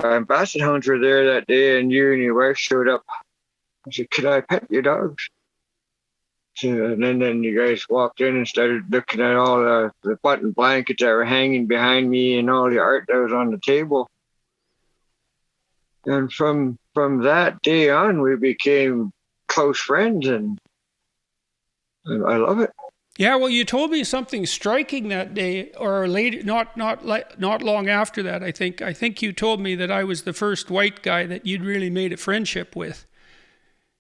my basset hounds were there that day, and you and your wife showed up. I said, "Could I pet your dogs?" So, and then you guys walked in and started looking at all the button blankets that were hanging behind me and all the art that was on the table. And from that day on, we became close friends, and I love it. Yeah, well, you told me something striking that day, or later, not long after that. I think you told me that I was the first white guy that you'd really made a friendship with.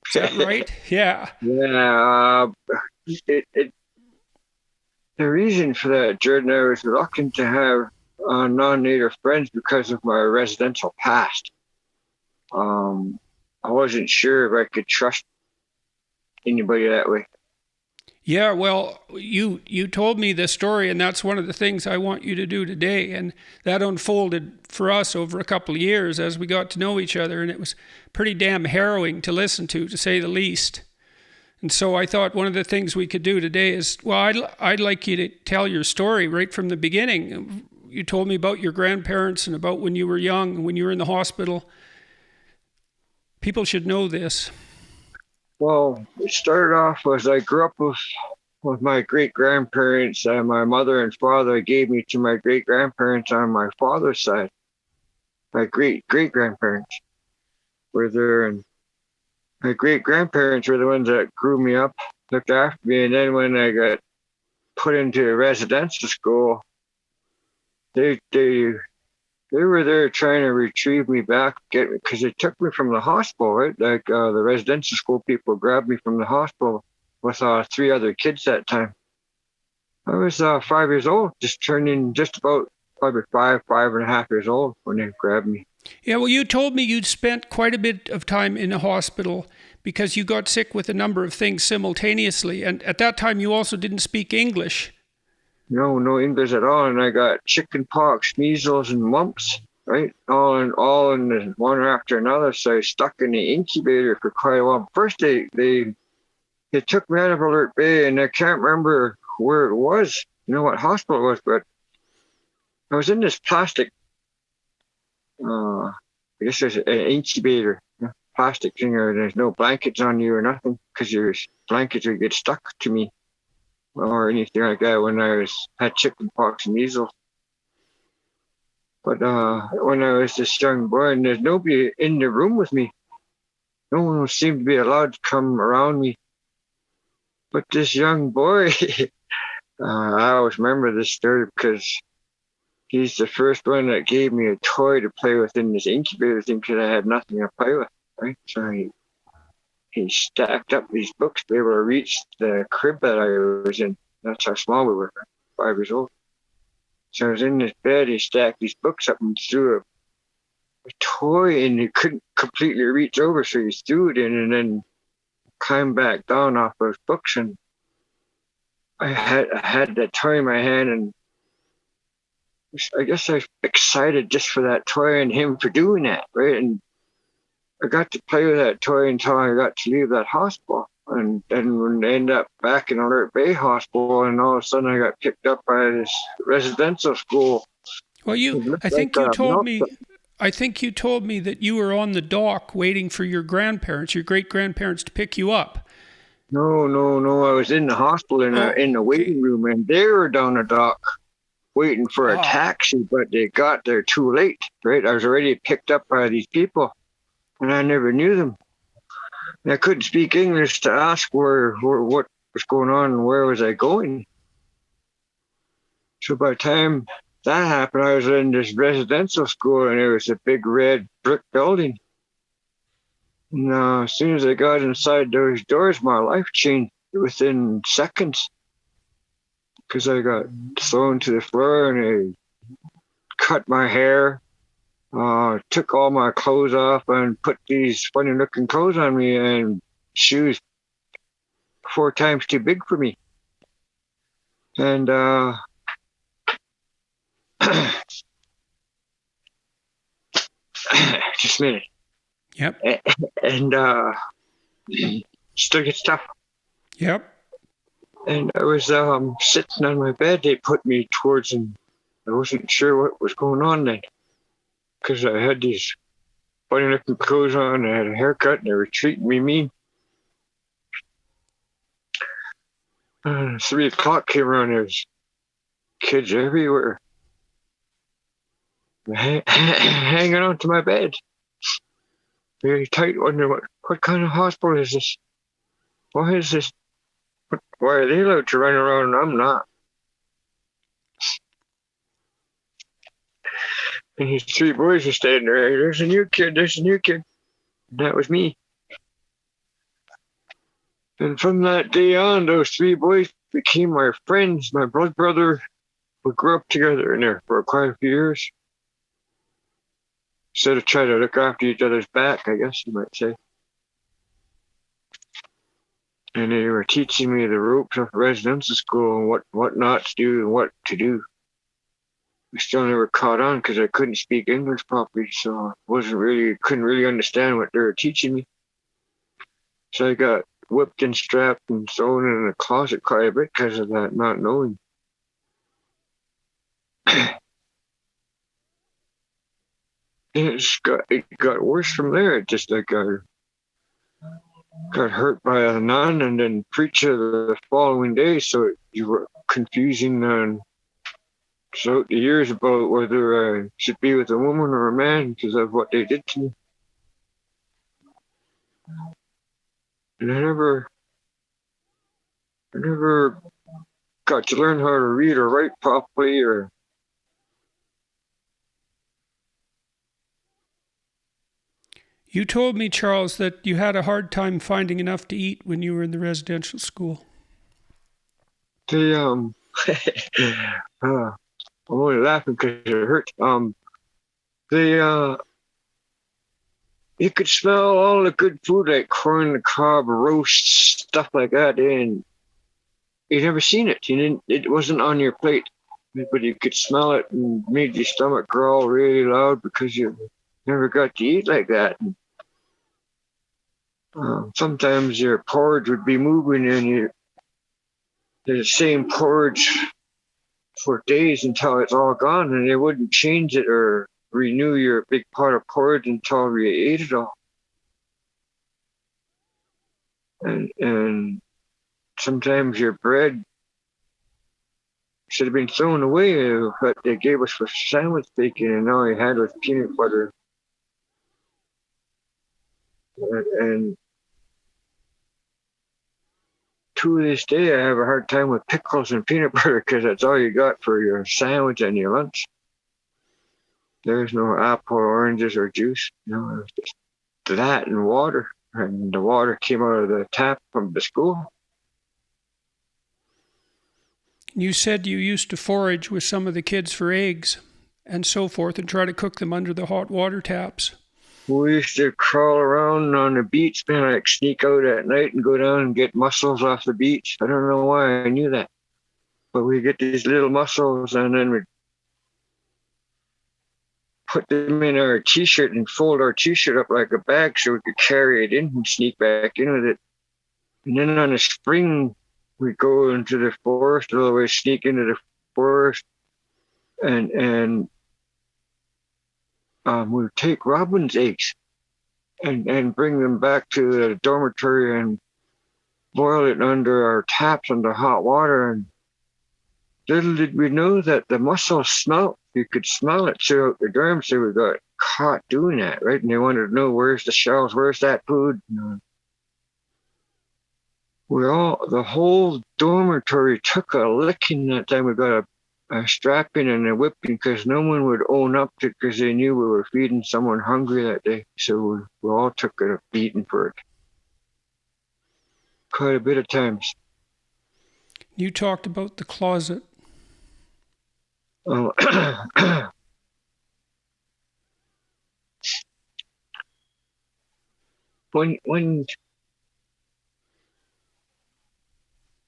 Is that right? Yeah. Yeah. The reason for that, Jordan, I was reluctant to have non-native friends because of my residential past. I wasn't sure if I could trust anybody that way. Yeah, well, you told me this story, and that's one of the things I want you to do today. And that unfolded for us over a couple of years as we got to know each other, and it was pretty damn harrowing to listen to say the least. And so I thought one of the things we could do today is, well, I'd like you to tell your story right from the beginning. You told me about your grandparents and about when you were young and when you were in the hospital. People should know this. Well, it started off as I grew up with my great-grandparents. My mother and father gave me to my great-grandparents on my father's side. My great-great-grandparents were there, and my great-grandparents were the ones that grew me up, looked after me, and then when I got put into residential school, they were there trying to retrieve me back, get me, because they took me from the hospital, right? Like the residential school people grabbed me from the hospital with 3 other kids that time. I was 5 years old, just turning just about probably 5.5 years old when they grabbed me. Yeah, well, you told me you'd spent quite a bit of time in a hospital because you got sick with a number of things simultaneously. And at that time, you also didn't speak English. No English at all. And I got chicken pox, measles, and mumps, right? All in one after another. So I was stuck in the incubator for quite a while. First, they took me out of Alert Bay, and I can't remember where it was, what hospital it was, but I was in this plastic, I guess there's an incubator, plastic thing, or there's no blankets on you or nothing, because your blankets would get stuck to me or anything like that when I had chicken pox and measles. But when I was this young boy, and there's nobody in the room with me, no one seemed to be allowed to come around me. But this young boy, I always remember this story because he's the first one that gave me a toy to play with in this incubator thing because I had nothing to play with, right? So he stacked up these books to be able to reach the crib that I was in. That's how small we were, 5 years old. So I was in this bed, he stacked these books up and threw a toy, and he couldn't completely reach over, so he threw it in and then climbed back down off those books. And I had that toy in my hand, and I guess I was excited just for that toy and him for doing that, right? And I got to play with that toy until I got to leave that hospital. And then when I ended up back in Alert Bay Hospital, and all of a sudden I got picked up by this residential school. Well, I think you told me that you were on the dock waiting for your great-grandparents to pick you up. No. I was in the hospital in the waiting room, and they were down the dock waiting for a taxi, but they got there too late, right? I was already picked up by these people, and I never knew them. And I couldn't speak English to ask what was going on and where was I going. So by the time that happened, I was in this residential school, and there was a big red brick building. And as soon as I got inside those doors, my life changed within seconds, because I got thrown to the floor, and they cut my hair, took all my clothes off, and put these funny looking clothes on me, and shoes 4 times too big for me. And just a minute. Yep. And still gets tough. Yep. And I was sitting on my bed. They put me towards, and I wasn't sure what was going on then. because I had these funny looking clothes on, I had a haircut, and they were treating me mean. 3 o'clock came around, there's kids everywhere hanging onto my bed. Very tight, wondering what kind of hospital is this? Why is this? Why are they allowed to run around and I'm not? And these 3 boys are standing there. Hey, there's a new kid, there's a new kid. And that was me. And from that day on, those 3 boys became my friends, my blood brother. We grew up together in there for quite a few years. Instead of trying to look after each other's back, I guess you might say. And they were teaching me the ropes of residential school and what not to do and what to do. I still never caught on because I couldn't speak English properly, so I couldn't really understand what they were teaching me. So I got whipped and strapped and thrown in a closet quite a bit because of that not knowing. It got worse from there. It just like I got hurt by a nun and then preacher the following day, so you were confusing throughout the years about whether I should be with a woman or a man because of what they did to me. And I never got to learn how to read or write properly or You told me, Charles, that you had a hard time finding enough to eat when you were in the residential school. they I'm only laughing because it hurts. They you could smell all the good food like corn on the cob, roast, stuff like that, and you never seen it. It wasn't on your plate, but you could smell it and made your stomach growl really loud because you never got to eat like that. And, sometimes your porridge would be moving and the same porridge for days until it's all gone, and they wouldn't change it or renew your big pot of porridge until we ate it all. And sometimes your bread should have been thrown away, but they gave us for sandwich bacon, and all I had was peanut butter. And to this day, I have a hard time with pickles and peanut butter because that's all you got for your sandwich and your lunch. There's no apple, oranges, or juice. No, it was just that and water. And the water came out of the tap from the school. You said you used to forage with some of the kids for eggs and so forth and try to cook them under the hot water taps. We used to crawl around on the beach, man, like sneak out at night and go down and get mussels off the beach. I don't know why I knew that. But we get these little mussels and then we'd put them in our t-shirt and fold our t-shirt up like a bag so we could carry it in and sneak back in with it. And then on the spring, we go into the forest, all the way sneak into the forest and we would take robin's eggs and bring them back to the dormitory and boil it under our taps under hot water. And little did we know that the mussels smelt. You could smell it throughout the dorm, so we got caught doing that, right? And they wanted to know, where's the shells, where's that food? The whole dormitory took a licking that time. We got a strapping and a whipping because no one would own up to it because they knew we were feeding someone hungry that day. So we all took a beating for it. Quite a bit of times. You talked about the closet. Oh, when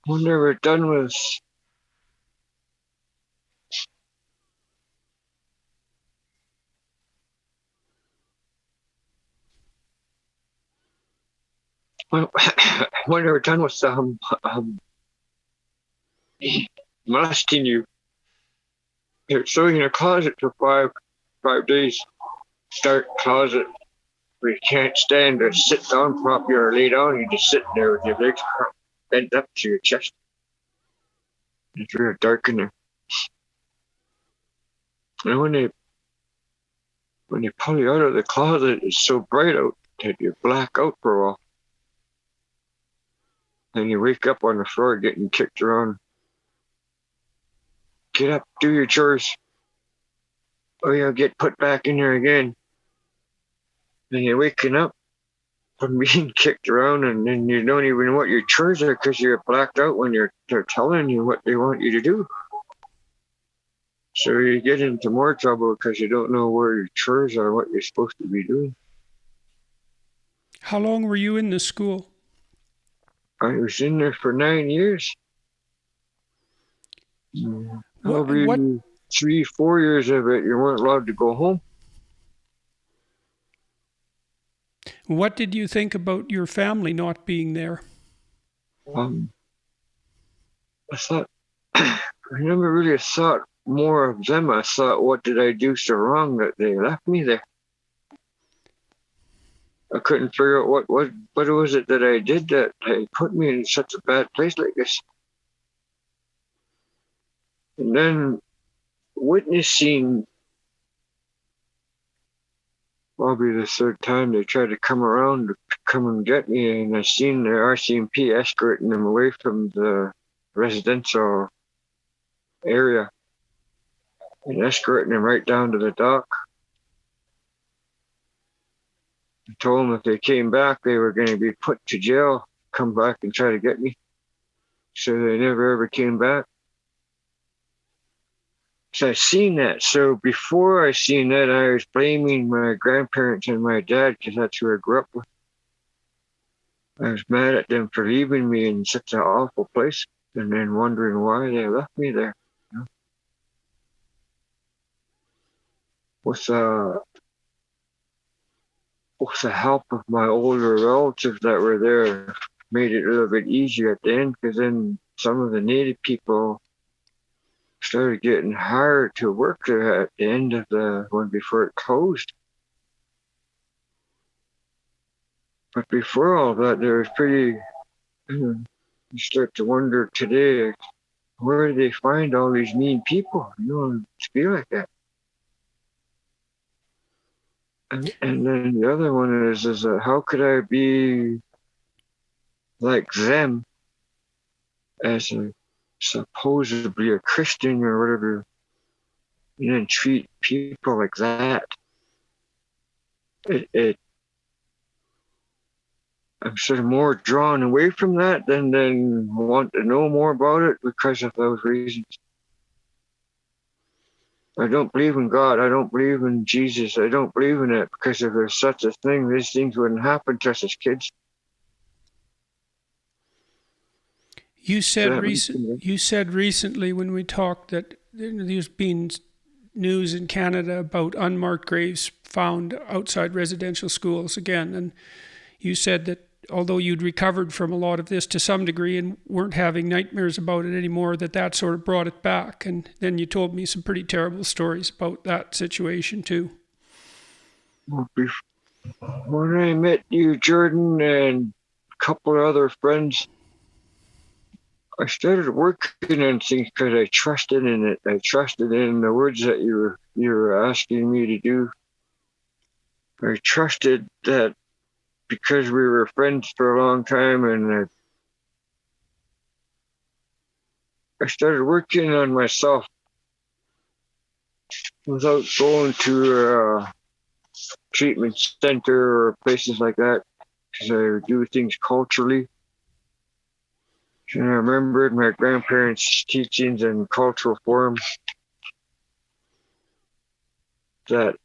they were done with when they were done with molesting you, they were throwing you in a closet for five days. dark closet where you can't stand or sit down properly or lay down. You're just sitting there with your legs bent up to your chest. It's real dark in there. And when they pull you out of the closet, it's so bright out that you black out for a while. Then you wake up on the floor getting kicked around. Get up, do your chores. Or you'll get put back in there again. Then you're waking up from being kicked around, and then you don't even know what your chores are because you're blacked out when they're telling you what they want you to do. So you get into more trouble because you don't know where your chores are, what you're supposed to be doing. How long were you in this school? I was in there for 9 years. Probably 3-4 years of it, you weren't allowed to go home. What did you think about your family not being there? I thought, I never really thought more of them. I thought, what did I do so wrong that they left me there? I couldn't figure out what was it that I did that they put me in such a bad place like this. And then witnessing probably the third time they tried to come around to come and get me, and I seen the RCMP escorting them away from the residential area and escorting them right down to the dock. I told them if they came back, they were going to be put to jail, come back and try to get me. So they never ever came back. So I seen that. So before I seen that, I was blaming my grandparents and my dad because that's who I grew up with. I was mad at them for leaving me in such an awful place, and then wondering why they left me there. You know? With the help of my older relatives that were there, made it a little bit easier at the end, because then some of the native people started getting hired to work there at the end of the one before it closed. But before all that, there was pretty, you start to wonder today, where do they find all these mean people, to be like that? And then the other one is how could I be like them as supposedly a Christian or whatever, and treat people like that? I'm sort of more drawn away from that than want to know more about it because of those reasons. I don't believe in God. I don't believe in Jesus. I don't believe in it because if there's such a thing, these things wouldn't happen to us as kids. You said recently when we talked that there's been news in Canada about unmarked graves found outside residential schools again, and you said that although you'd recovered from a lot of this to some degree and weren't having nightmares about it anymore, that sort of brought it back. And then you told me some pretty terrible stories about that situation too. When I met you, Jordan, and a couple of other friends, I started working on things because I trusted in it. I trusted in the words that you were asking me to do. I trusted that because we were friends for a long time, and I started working on myself without going to a treatment center or places like that, because I do things culturally. And I remembered my grandparents' teachings and cultural forms that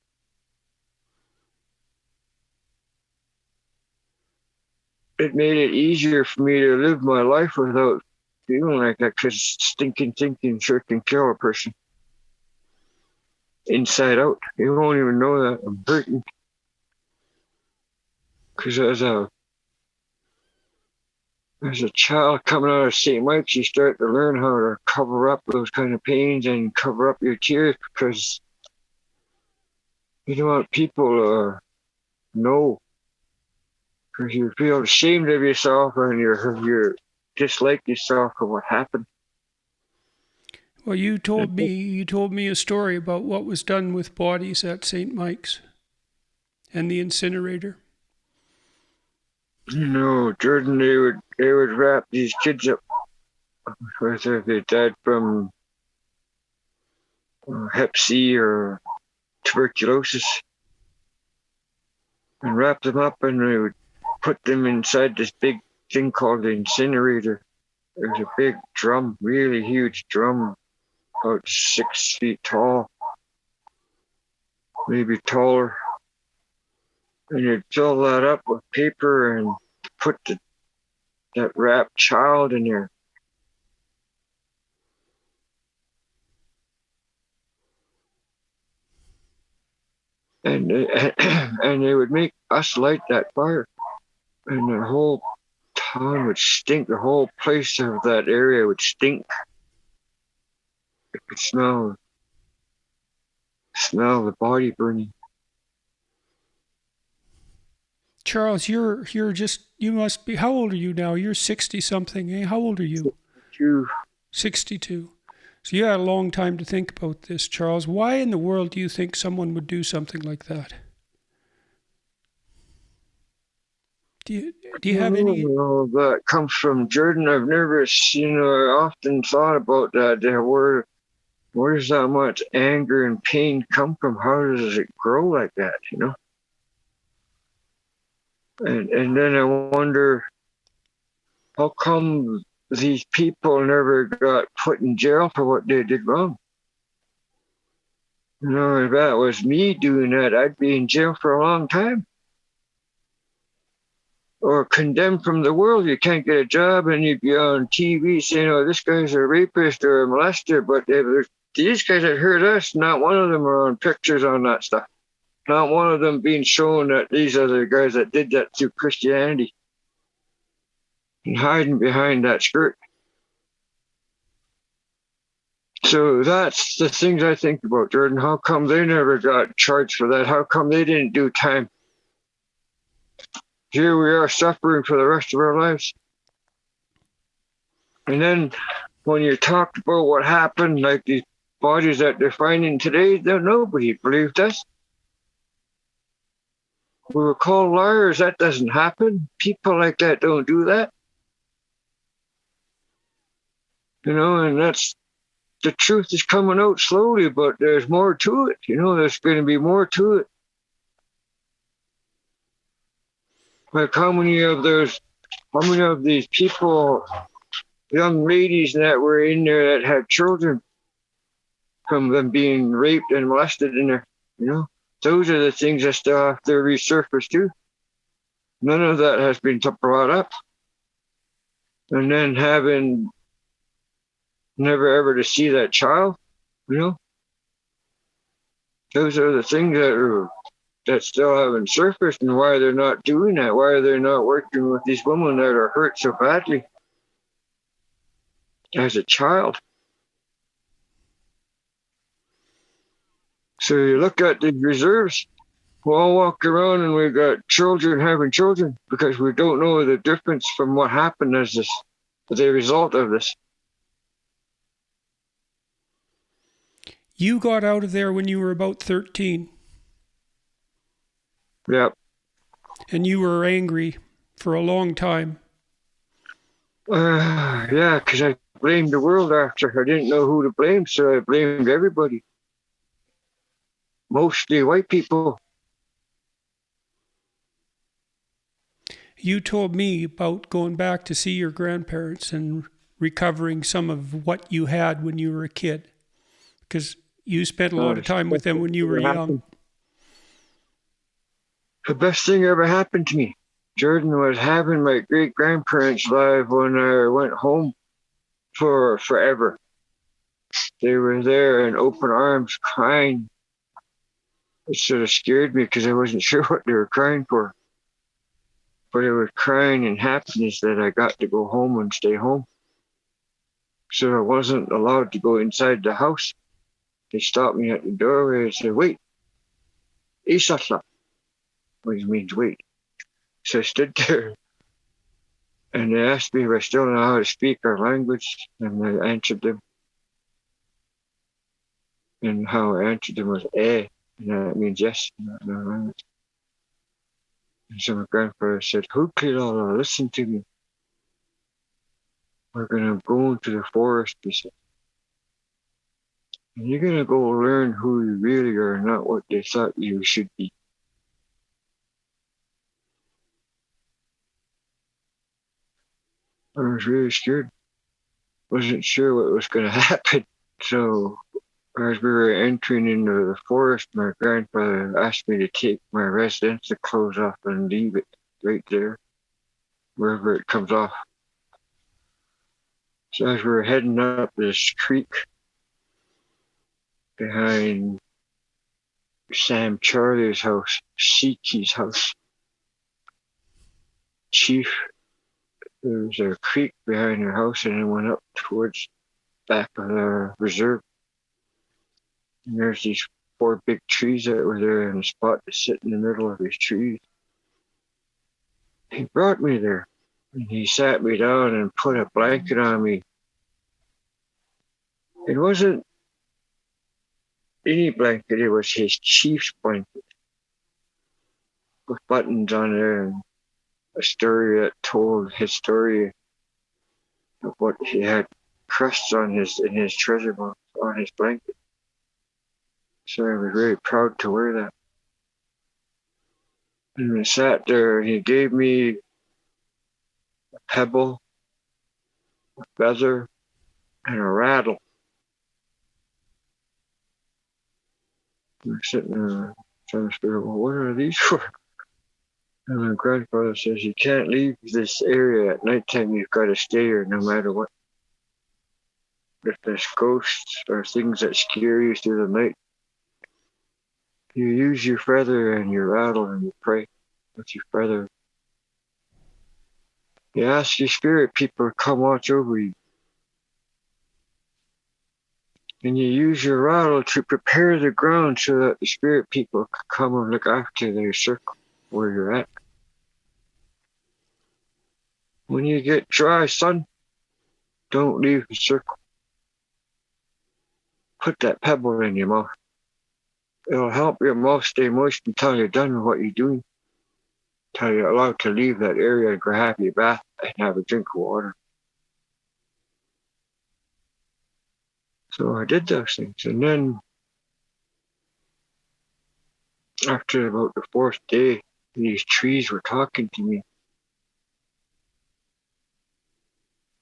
it made it easier for me to live my life without feeling like that, because stinking thinking sure can kill a person inside out. You won't even know that I'm hurting. Because as a child coming out of St. Mike's, you start to learn how to cover up those kind of pains and cover up your tears, because You don't want people to know, because you feel ashamed of yourself and you dislike yourself for what happened. Well, you told me a story about what was done with bodies at St. Mike's and the incinerator. Jordan, they would wrap these kids up, whether they died from Hep C or tuberculosis, and wrap them up, and they would put them inside this big thing called the incinerator. It was a big drum, really huge drum, about 6 feet tall, maybe taller. And you'd fill that up with paper and put that wrapped child in there. And and they would make us light that fire, and the whole town would stink. The whole place of that area would stink. You could smell the body burning. Charles, you must be, how old are you now? You're 60 something, eh? How old are you? You 62. So you had a long time to think about this, Charles. Why in the world do you think someone would do something like that? Do you have any? that comes from Jordan. I've never, I often thought about that. Where does that much anger and pain come from? How does it grow like that? And then I wonder, how come these people never got put in jail for what they did wrong? If that was me doing that, I'd be in jail for a long time. Or condemned from the world. You can't get a job, and you'd be on TV saying, "Oh, this guy's a rapist or a molester." But these guys that hurt us, not one of them are on pictures on that stuff. Not one of them being shown that these are the guys that did that through Christianity and hiding behind that skirt. So that's the things I think about, Jordan. How come they never got charged for that? How come they didn't do time? Here we are suffering for the rest of our lives. And then when you talked about what happened, like these bodies that they're finding today, nobody believed us. We were called liars. That doesn't happen. People like that don't do that. And that's, the truth is coming out slowly, but there's more to it. There's going to be more to it. Like how many of these people, young ladies that were in there that had children from them being raped and molested in there, Those are the things that still have to resurface too. None of that has been brought up. And then having never ever to see that child, those are the things that still haven't surfaced, and why they're not doing that. Why are they not working with these women that are hurt so badly as a child? So you look at the reserves, we all walk around and we've got children having children because we don't know the difference from what happened as a result of this. You got out of there when you were about 13. Yep. And you were angry for a long time. Yeah, because I blamed the world after. I didn't know who to blame, so I blamed everybody. Mostly white people. You told me about going back to see your grandparents and recovering some of what you had when you were a kid, because you spent a lot of time with them when you were young. The best thing ever happened to me, Jordan, was having my great-grandparents live when I went home for forever. They were there in open arms crying. It sort of scared me because I wasn't sure what they were crying for. But they were crying in happiness that I got to go home and stay home. So I wasn't allowed to go inside the house. They stopped me at the doorway and said, "Wait, Isatla, which means wait. So I stood there and they asked me if I still know how to speak our language, and I answered them. And how I answered them was and that means yes in our language. And so my grandfather said, Hukilala, listen to me. We're going to go into the forest, he said. And you're going to go learn who you really are, not what they thought you should be. I was really scared. Wasn't sure what was going to happen. So as we were entering into the forest, my grandfather asked me to take my residential clothes off and leave it right there, wherever it comes off. So as we were heading up this creek behind Sam Charlie's house, Siki's house, Chief, there was a creek behind her house, and it went up towards back of the reserve. And there's these 4 big trees that were there, and a spot to sit in the middle of these trees. He brought me there, and he sat me down and put a blanket on me. It wasn't any blanket, it was his chief's blanket with buttons on there and a story that told his story of what he had crusts in his treasure box on his blanket. So I was very proud to wear that. And I sat there and he gave me a pebble, a feather, and a rattle. And I'm sitting there trying to figure, well, what are these for? And my grandfather says, you can't leave this area at nighttime, you've got to stay here no matter what. If there's ghosts or things that scare you through the night, you use your feather and your rattle and you pray with your feather. You ask your spirit people to come watch over you. And you use your rattle to prepare the ground so that the spirit people can come and look after their circle where you're at. When you get dry, son, don't leave the circle. Put that pebble in your mouth. It'll help your mouth stay moist until you're done with what you're doing. Until you're allowed to leave that area and go have your bath and have a drink of water. So I did those things. And then after about the 4th day, these trees were talking to me.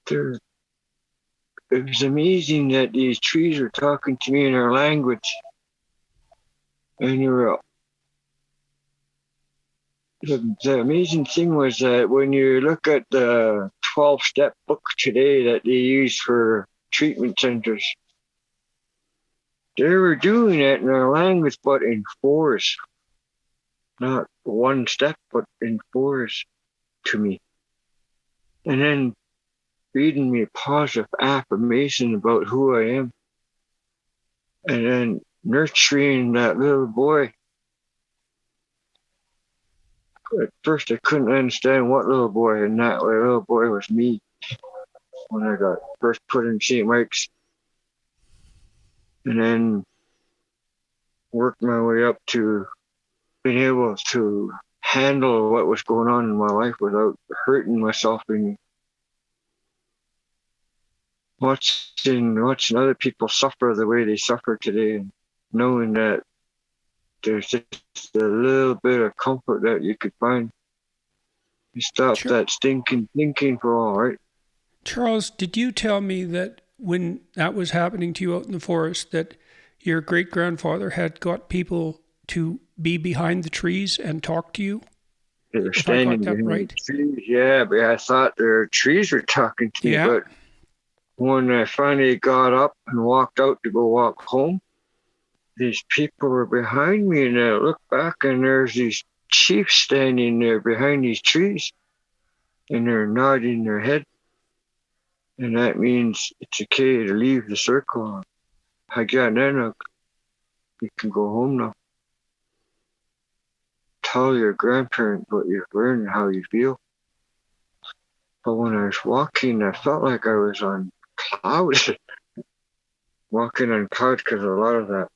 It was amazing that these trees were talking to me in our language. And the amazing thing was that when you look at the 12-step book today that they use for treatment centers, they were doing it in our language, but in 4s. Not 1 step, but in 4s to me. And then reading me positive affirmation about who I am. And then nurturing that little boy. At first I couldn't understand what little boy, and that little boy was me when I got first put in St. Mike's. And then worked my way up to being able to handle what was going on in my life without hurting myself and watching other people suffer the way they suffer today, and knowing that there's just a little bit of comfort that you could find. You stop that stinking thinking for all, right? Charles, did you tell me that when that was happening to you out in the forest, that your great-grandfather had got people to be behind the trees and talk to you? They were If I standing got that behind right? the trees. Yeah, but I thought their trees were talking to me. Yeah. But when I finally got up and walked out to go walk home, these people were behind me, and I looked back and there's these chiefs standing there behind these trees, and they're nodding their head. And that means it's okay to leave the circle. You can go home now. tell your grandparents what you've learned and how you feel. But when I was walking, I felt like I was on clouds, walking on clouds, because a lot of that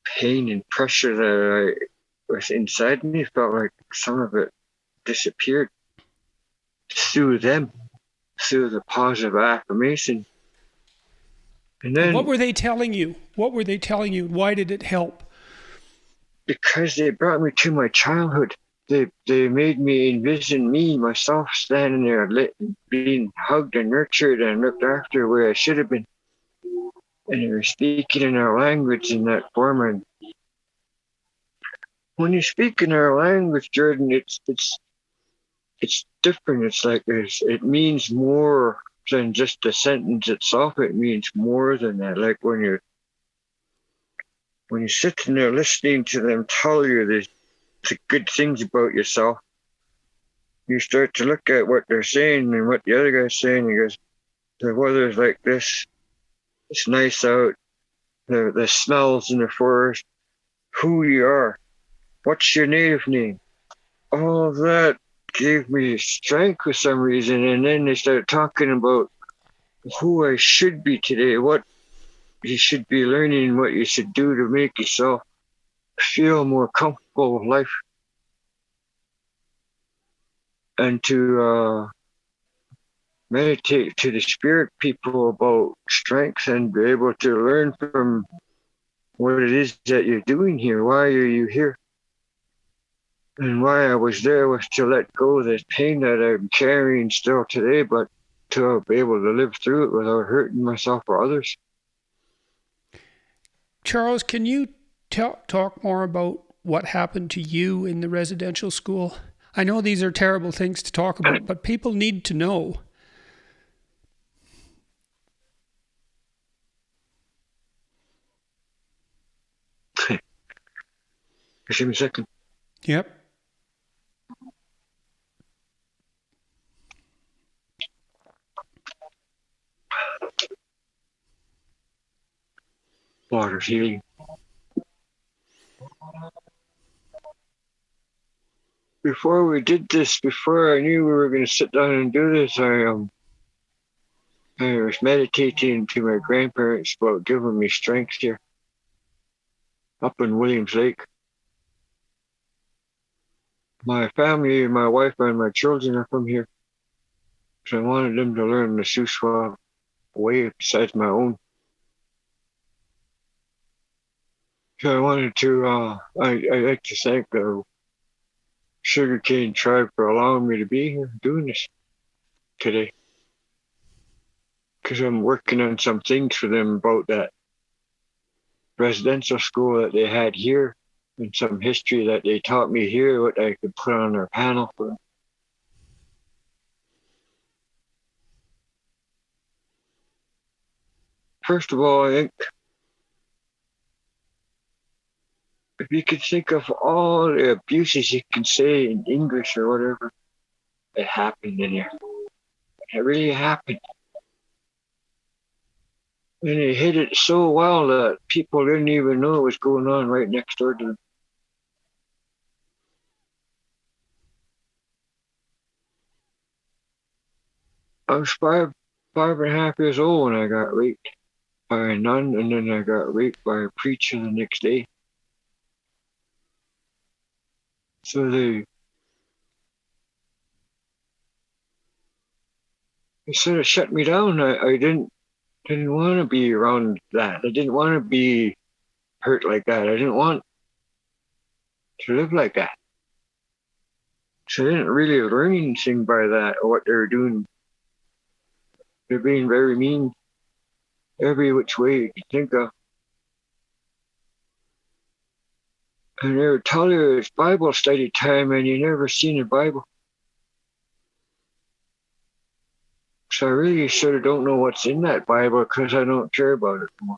pain and pressure that I was inside me felt like some of it disappeared through them, through the positive affirmation. And And what then, were they telling you? What were they telling you? Why did it help? because they brought me to my childhood, they made me envision me, myself, standing there, being hugged and nurtured and looked after where I should have been. And they were speaking in our language in that form. And when you speak in our language, Jordan, it's different. It's like it means more than just the sentence itself. It means more than that. Like when you're sitting there listening to them tell you the good things about yourself, you start to look at what they're saying and what the other guy's saying. He goes, the weather's like this. It's nice out. The smells in the forest. Who you are. What's your native name? All of that gave me strength for some reason. And then they started talking about who I should be today, what you should be learning, what you should do to make yourself feel more comfortable with life. And to meditate to the spirit people about strength and be able to learn from what it is that you're doing here. Why are you here? And why I was there was to let go of this pain that I'm carrying still today, but to be able to live through it without hurting myself or others. Charles, can you talk more about what happened to you in the residential school? I know these are terrible things to talk about, but people need to know. Just give me a second. Yep. Water's healing. Before we did this, before I knew we were going to sit down and do this, I was meditating to my grandparents about giving me strength here up in Williams Lake. My family, my wife and my children are from here. So I wanted them to learn the Shuswap way besides my own. So I wanted to, I'd like to thank the Sugarcane Tribe for allowing me to be here doing this today. Because I'm working on some things for them about that residential school that they had here and some history that they taught me here, what I could put on their panel for them. First of all, I think if you could think of all the abuses you can say in English or whatever, it happened in here. It really happened. And they hid it so well that people didn't even know what was going on right next door to them. I was five and a half years old when I got raped by a nun, and then I got raped by a preacher the next day. So they sort of shut me down. I didn't want to be around that. I didn't want to be hurt like that. I didn't want to live like that. So I didn't really learn anything by that or what they were doing. They're being very mean every which way you can think of. And they would tell you it's Bible study time and you never seen a Bible. So I really sort of don't know what's in that Bible because I don't care about it anymore.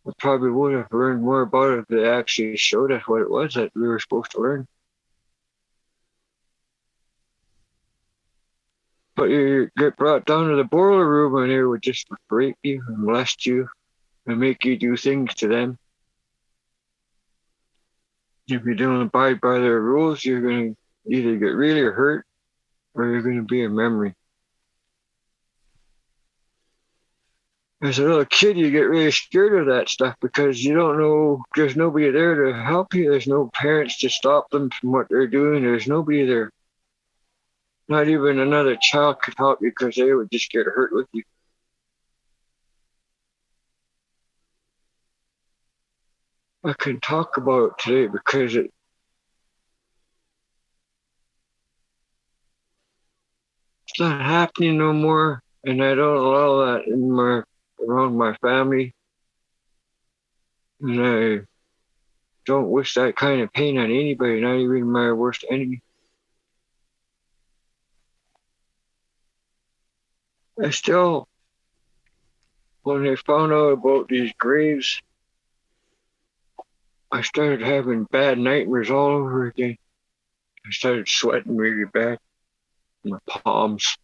I probably would have learned more about it if they actually showed us what it was that we were supposed to learn. But you get brought down to the boiler room and they would just rape you and molest you and make you do things to them. If you don't abide by their rules, you're going to either get really hurt or you're going to be a memory. As a little kid, you get really scared of that stuff because you don't know, there's nobody there to help you. There's no parents to stop them from what they're doing. There's nobody there. Not even another child could help you because they would just get hurt with you. I can talk about it today because it's not happening no more, and I don't allow that around my family, and I don't wish that kind of pain on anybody, not even my worst enemy. I still, when I found out about these graves, I started having bad nightmares all over again. I started sweating really bad, my palms,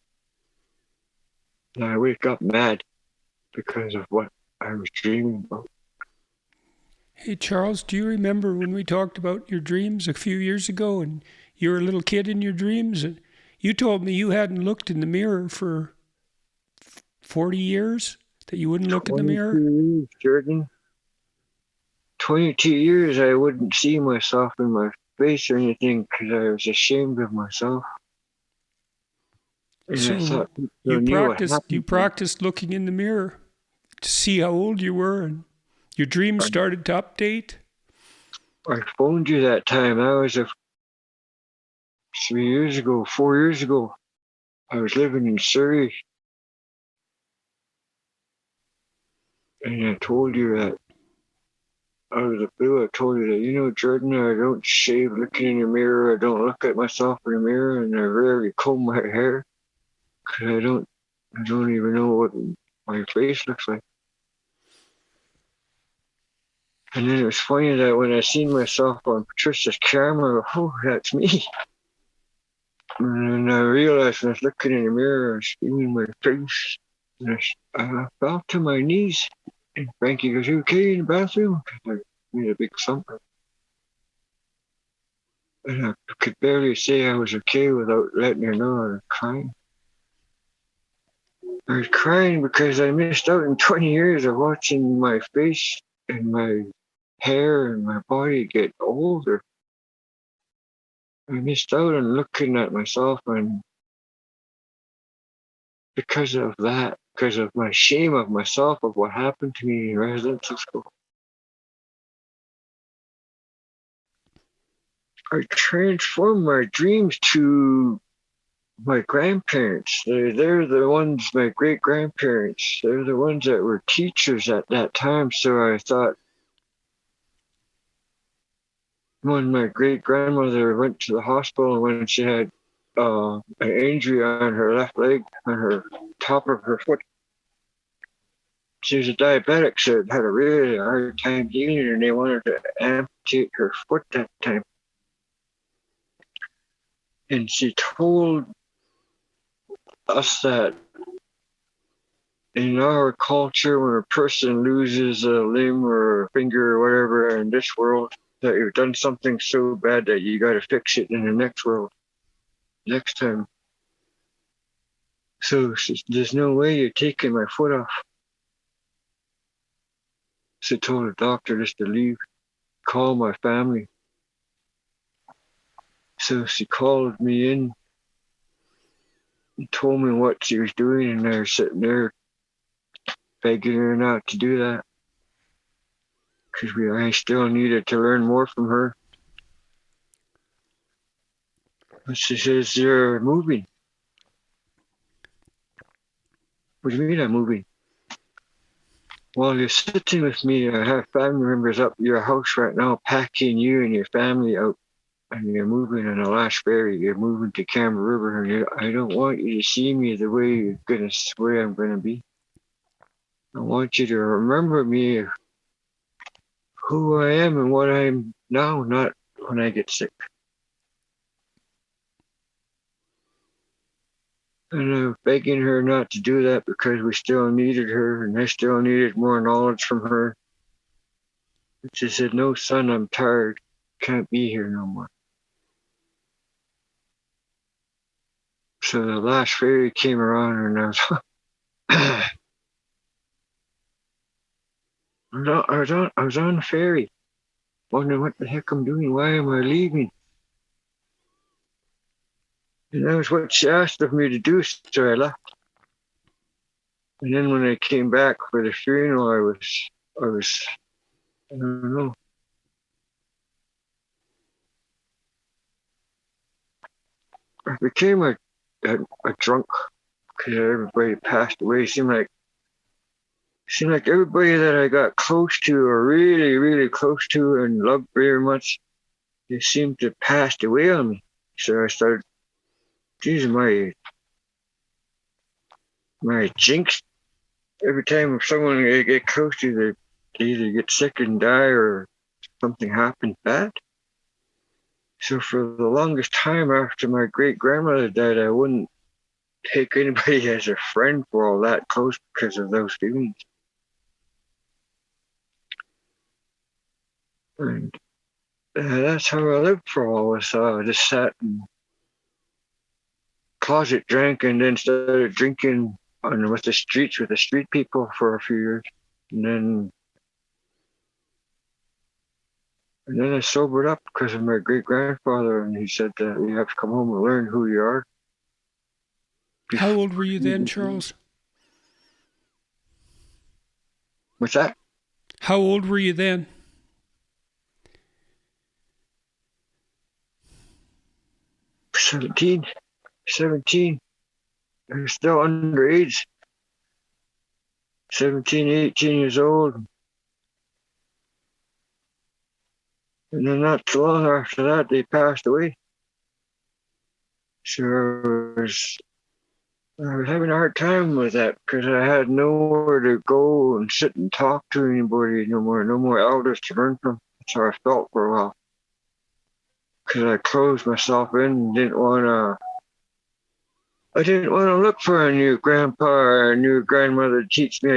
and I wake up mad because of what I was dreaming about. Hey, Charles, do you remember when we talked about your dreams a few years ago and you were a little kid in your dreams? And you told me you hadn't looked in the mirror for 40 years, that you wouldn't look in the 22 mirror? years, Jordan. 22 years I wouldn't see myself in my face or anything because I was ashamed of myself. And I So thought people knew what you happened to me. practiced looking in the mirror to see how old you were, and your dreams started to update. I phoned you that time. That was 3 years ago, 4 years ago. I was living in Surrey. And I told you that out of the blue, I told you that, Jordan, I don't shave looking in the mirror. I don't look at myself in the mirror, and I rarely comb my hair because I don't even know what my face looks like. And then it was funny that when I seen myself on Patricia's camera, oh, that's me. And I realized when I was looking in the mirror, I was feeling my face. And I fell to my knees. And Frankie goes, "You okay in the bathroom?" I made a big thump. And I could barely say I was okay without letting her know I was crying. I was crying because I missed out on 20 years of watching my face and my hair and my body get older. I missed out on looking at myself, and because of that, because of my shame of myself, of what happened to me in residential school, I transformed my dreams to my grandparents. They're the ones, my great grandparents. They're the ones that were teachers at that time. So I thought, when my great grandmother went to the hospital when she had an injury on her left leg, on her top of her foot. She was a diabetic, so it had a really hard time healing, and they wanted to amputate her foot that time. And she told us that in our culture, when a person loses a limb or a finger or whatever in this world, that you've done something so bad that you got to fix it in the next world, next time. So there's no way you're taking my foot off. She told the doctor just to leave, call my family. So she called me in and told me what she was doing, and I was sitting there begging her not to do that because I still needed to learn more from her. But she says, "You're moving." What do you mean I'm moving? While you're sitting with me, I have family members up your house right now packing you and your family out, and you're moving on the last ferry. You're moving to Camera River, and I don't want you to see me the way I'm gonna be. I want you to remember me, who I am and what I'm now, not when I get sick. And I'm begging her not to do that because we still needed her, and I still needed more knowledge from her. And she said, "No, son, I'm tired." can't be here no more. So the last ferry came around, and I was on the ferry, wondering what the heck I'm doing. Why am I leaving? And that was what she asked of me to do, so I left. And then when I came back for the funeral, I don't know. I became a drunk because everybody passed away. It seemed like everybody that I got close to, or really, really close to, and loved very much, they seemed to pass away on me. So I started, geez, my jinx. Every time someone I get close to, they either get sick and die, or something happens bad. So for the longest time after my great grandmother died, I wouldn't take anybody as a friend for all that close because of those feelings. And that's how I lived for all this. I just sat and closet drank, and then started drinking with the street people for a few years. And then I sobered up because of my great grandfather, and he said that you have to come home and learn who you are. How old were you then, Charles? What's that? How old were you then? 17. I was still underage. 17, 18 years old. And then not too long after that, they passed away. So I was having a hard time with that because I had nowhere to go and sit and talk to anybody no more elders to learn from. That's how I felt for a while. Because I closed myself in and didn't want to look for a new grandpa or a new grandmother to teach me.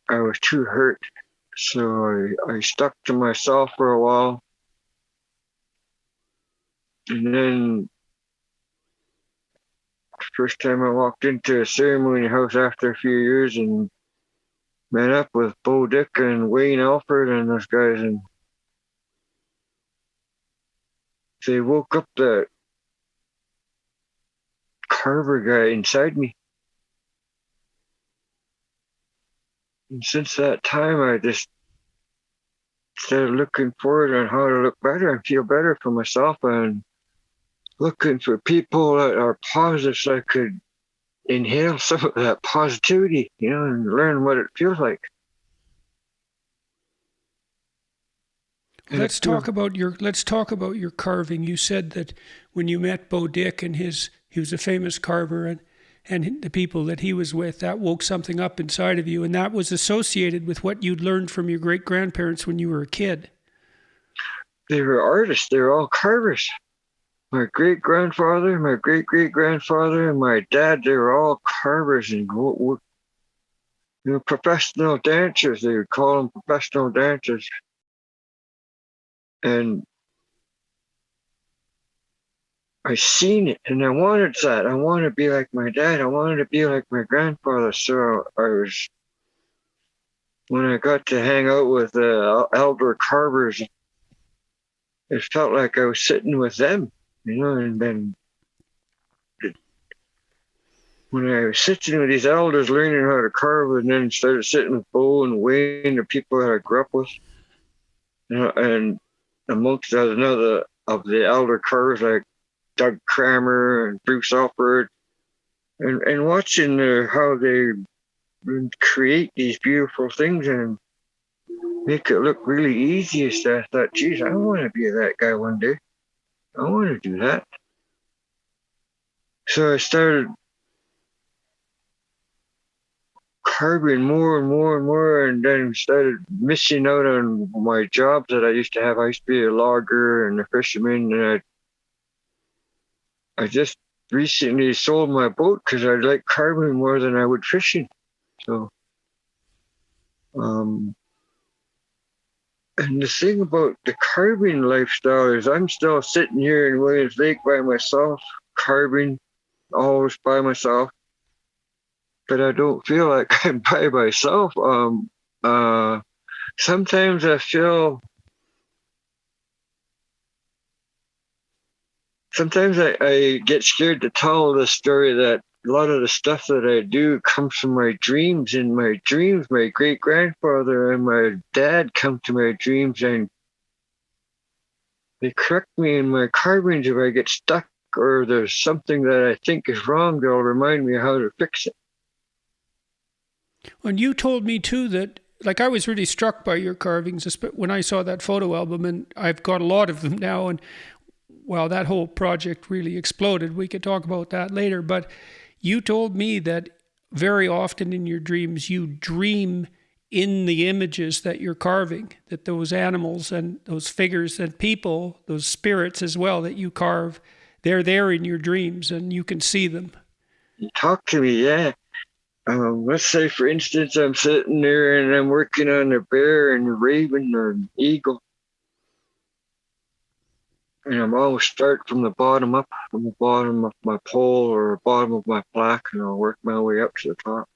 I was too hurt. So I stuck to myself for a while. And then the first time I walked into a ceremony house after a few years and met up with Bo Dick and Wayne Alford and those guys, and they woke up the Carver guy inside me. And since that time, I just started looking forward on how to look better and feel better for myself, and looking for people that are positive so I could inhale some of that positivity, and learn what it feels like. Let's talk about your carving. You said that when you met Bo Dick and he was a famous carver, and the people that he was with, that woke something up inside of you, and that was associated with what you'd learned from your great grandparents when you were a kid. They were artists. They were all carvers. My great grandfather, my great great grandfather, and my dad, they were all carvers and professional dancers. They would call them professional dancers. And I seen it, and I wanted that. I wanted to be like my dad. I wanted to be like my grandfather. So when I got to hang out with elder carvers, it felt like I was sitting with them, and then when I was sitting with these elders learning how to carve, and then started sitting with Bo and Wayne, the people that I grew up with, and amongst another of the elder carvers like Doug Kramer and Bruce Alford, and watching how they create these beautiful things and make it look really easy. So I thought, geez, I want to be that guy one day. I want to do that. So I started carving more and more and more, and then started missing out on my jobs that I used to have. I used to be a logger and a fisherman, and I just recently sold my boat because I like carving more than I would fishing. So And the thing about the carving lifestyle is I'm still sitting here in Williams Lake by myself, carving always by myself, but I don't feel like I'm by myself. Uh, Sometimes I feel, sometimes I get scared to tell the story that a lot of the stuff that I do comes from my dreams. In my dreams, my great grandfather and my dad come to my dreams and they correct me in my carvings if I get stuck or there's something that I think is wrong. They'll remind me how to fix it. And you told me too that, like, I was really struck by your carvings when I saw that photo album, and I've got a lot of them now. And well, that whole project really exploded. We could talk about that later. But you told me that very often in your dreams, you dream in the images that you're carving, that those animals and those figures and people, those spirits as well that you carve, they're there in your dreams and you can see them. You talk to me, yeah. Let's say, for instance, I'm sitting there and I'm working on a bear and a raven or an eagle. And I'm always start from the bottom up, from the bottom of my pole or bottom of my plaque, and I'll work my way up to the top.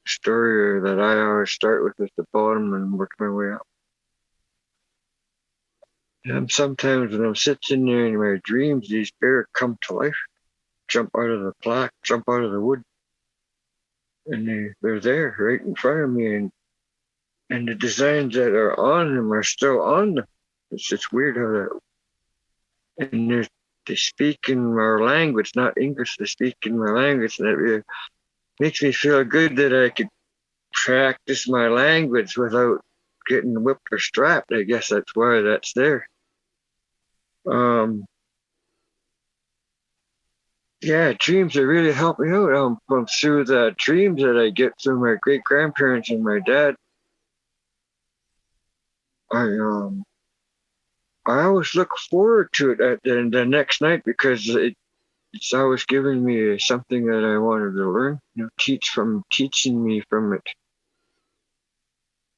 The story that I always start with is the bottom and work my way up. And sometimes when I'm sitting there in my dreams, these bears come to life, jump out of the plaque, jump out of the wood, and they're there right in front of me, and the designs that are on them are still on them. It's just weird how that. And they speak in our language, not English. They speak in my language, and it really makes me feel good that I could practice my language without getting whipped or strapped. I guess that's why that's there. Yeah, dreams they really help me out. From through the dreams that I get through my great grandparents and my dad. I always look forward to it at the next night because it's always giving me something that I wanted to learn, teaching me from it.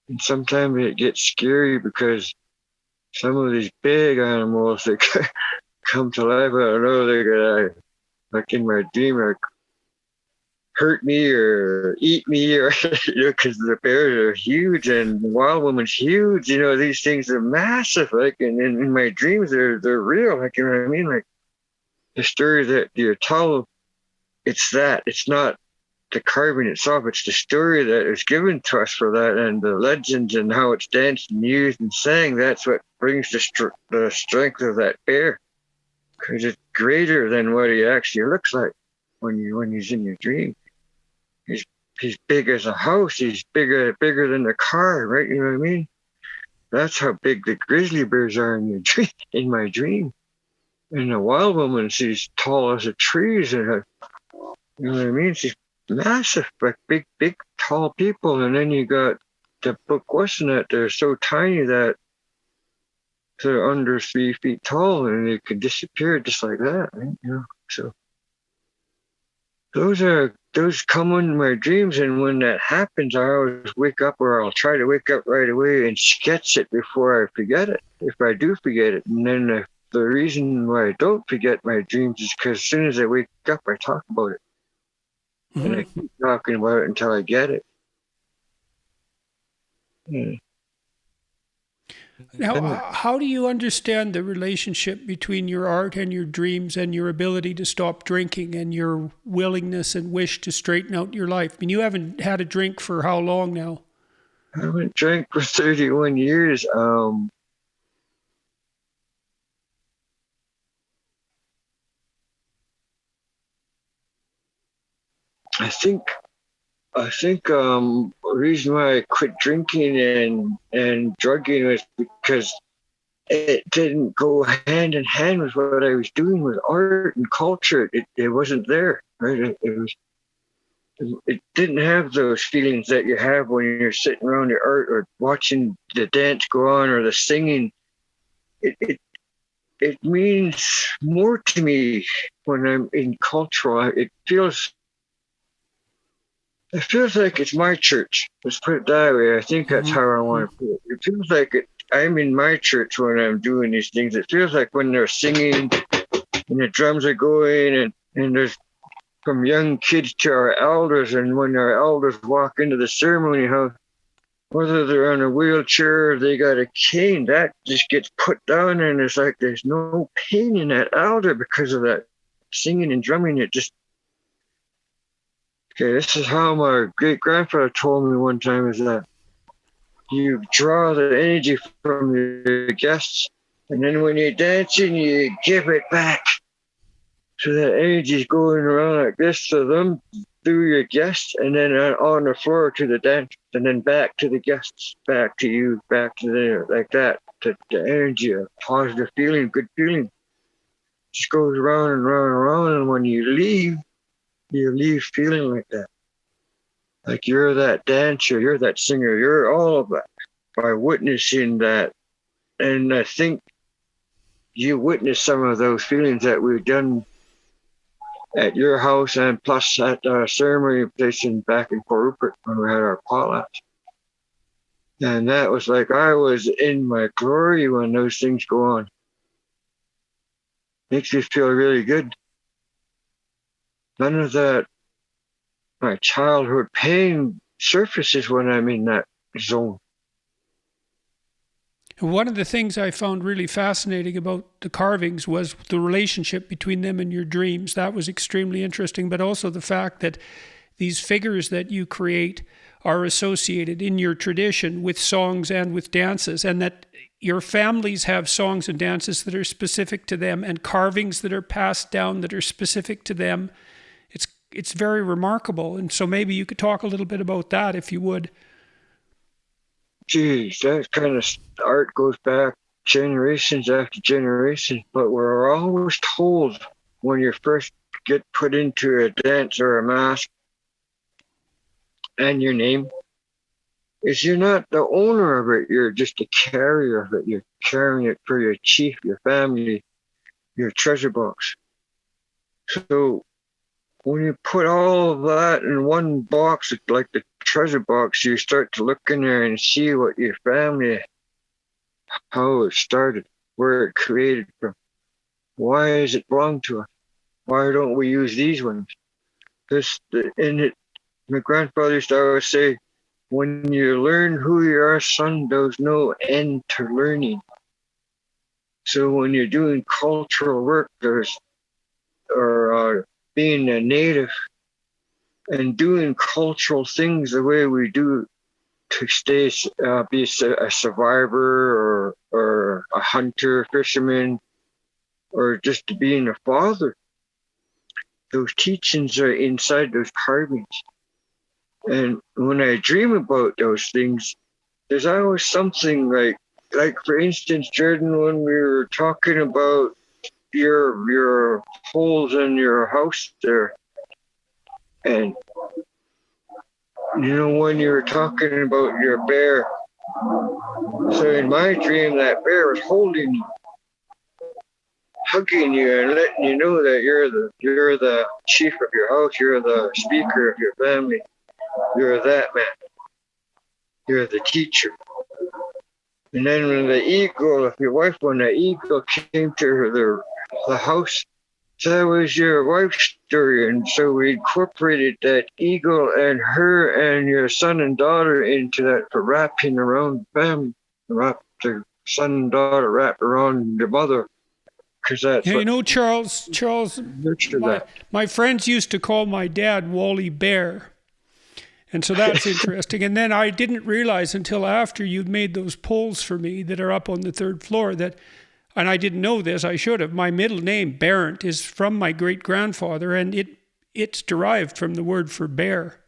And sometimes it gets scary because some of these big animals that come to life, I don't know, they're gonna, like in my dream, like hurt me or eat me, or because the bears are huge and the wild woman's huge. These things are massive. Like in my dreams, they're real. Like, you know what I mean? Like the story that you're told, it's not the carving itself. It's the story that is given to us for that, and the legends and how it's danced and used and sang. That's what brings the strength of that bear, because it's greater than what he actually looks like when he's in your dream. He's big as a house. He's bigger than a car, right? You know what I mean? That's how big the grizzly bears are in your dream, in my dream. And the wild woman, she's tall as the trees, and you know what I mean? She's massive, like big, tall people. And then you got the book, wasn't it? They're so tiny that they're under 3 feet tall, and they could disappear just like that, right? So those come in my dreams, and when that happens, I always wake up, or I'll try to wake up right away and sketch it before I forget it, if I do forget it. And then the reason why I don't forget my dreams is because as soon as I wake up, I talk about it. Mm-hmm. And I keep talking about it until I get it. Yeah. Now, how do you understand the relationship between your art and your dreams and your ability to stop drinking and your willingness and wish to straighten out your life? I mean, you haven't had a drink for how long now? I haven't drank for 31 years. I think the reason why I quit drinking and drugging was because it didn't go hand in hand with what I was doing with art and culture. It wasn't there, right? It didn't have those feelings that you have when you're sitting around your art or watching the dance go on or the singing. It means more to me when I'm in cultural. It feels like it's my church. Let's put it that way. I think that's how I want to put it. It feels like I'm in my church when I'm doing these things. It feels like when they're singing and the drums are going and there's from young kids to our elders, and when our elders walk into the ceremony house, whether they're on a wheelchair or they got a cane, that just gets put down, and it's like there's no pain in that elder because of that singing and drumming. It just, okay, this is how my great grandfather told me one time, is that you draw the energy from your guests, and then when you're dancing, you give it back. So that energy is going around like this to them through your guests, and then on the floor to the dance, and then back to the guests, back to you, back to them, like that. The energy, a positive feeling, good feeling, just goes around and around and around. And when you leave feeling like that. Like you're that dancer, you're that singer, you're all of that by witnessing that. And I think you witnessed some of those feelings that we've done at your house, and plus at our ceremony place back in Port Rupert when we had our potlatch. And that was like I was in my glory when those things go on. Makes me feel really good. None of that, my childhood pain surfaces when I'm in that zone. One of the things I found really fascinating about the carvings was the relationship between them and your dreams. That was extremely interesting, but also the fact that these figures that you create are associated in your tradition with songs and with dances, and that your families have songs and dances that are specific to them and carvings that are passed down that are specific to them. It's very remarkable. And so maybe you could talk a little bit about that if you would. Geez, that kind of art goes back generations after generations, but we're always told when you first get put into a dance or a mask and your name is you're not the owner of it, you're just a carrier of it. You're carrying it for your chief, your family, your treasure box. So when you put all of that in one box, like the treasure box, you start to look in there and see what your family, how it started, where it created from. Why does it belong to us? Why don't we use these ones? My grandfather used to always say, when you learn who you are, son, there's no end to learning. So when you're doing cultural work, being a native and doing cultural things the way we do to be a survivor or a hunter, fisherman, or just being a father. Those teachings are inside those carvings. And when I dream about those things, there's always something like for instance, Jordan, when we were talking about your holes in your house there, and when you were talking about your bear, so in my dream that bear was holding you, hugging you, and letting you know that you're the chief of your house, you're the speaker of your family, you're that man, you're the teacher. And then when the eagle came to the house, that was your wife's story. And so we incorporated that eagle and her and your son and daughter into that for wrapping around the family. The son and daughter wrap around the mother. Because that's Charles, my friends used to call my dad Wally Bear. And so that's interesting. And then I didn't realize until after you'd made those poles for me that are up on the third floor and I didn't know this, I should have. My middle name, Barrett, is from my great-grandfather, and it's derived from the word for bear.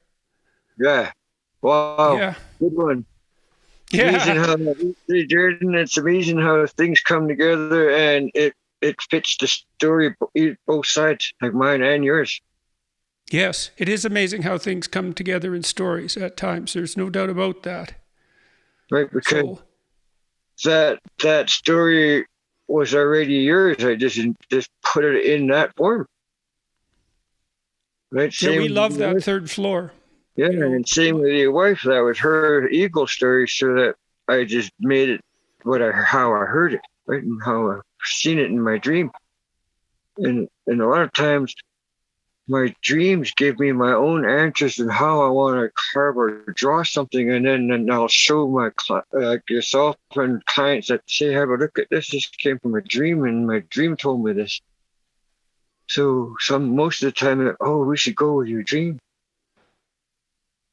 Yeah. Wow. Yeah. Good one. Yeah. Jordan, it's amazing how things come together, and it fits the story both sides, like mine and yours. Yes, it is amazing how things come together in stories at times. There's no doubt about that. Right, because that story was already yours. I just put it in that form. Right? Yeah, we love that third floor. Yeah, and same with your wife. That was her eagle story, so that I just made it how I heard it, right, and how I've seen it in my dream. And a lot of times my dreams give me my own answers and how I want to carve or draw something, and then I'll show my yourself and clients that say, "Have a look at this. This came from a dream, and my dream told me this." So most of the time, oh, we should go with your dream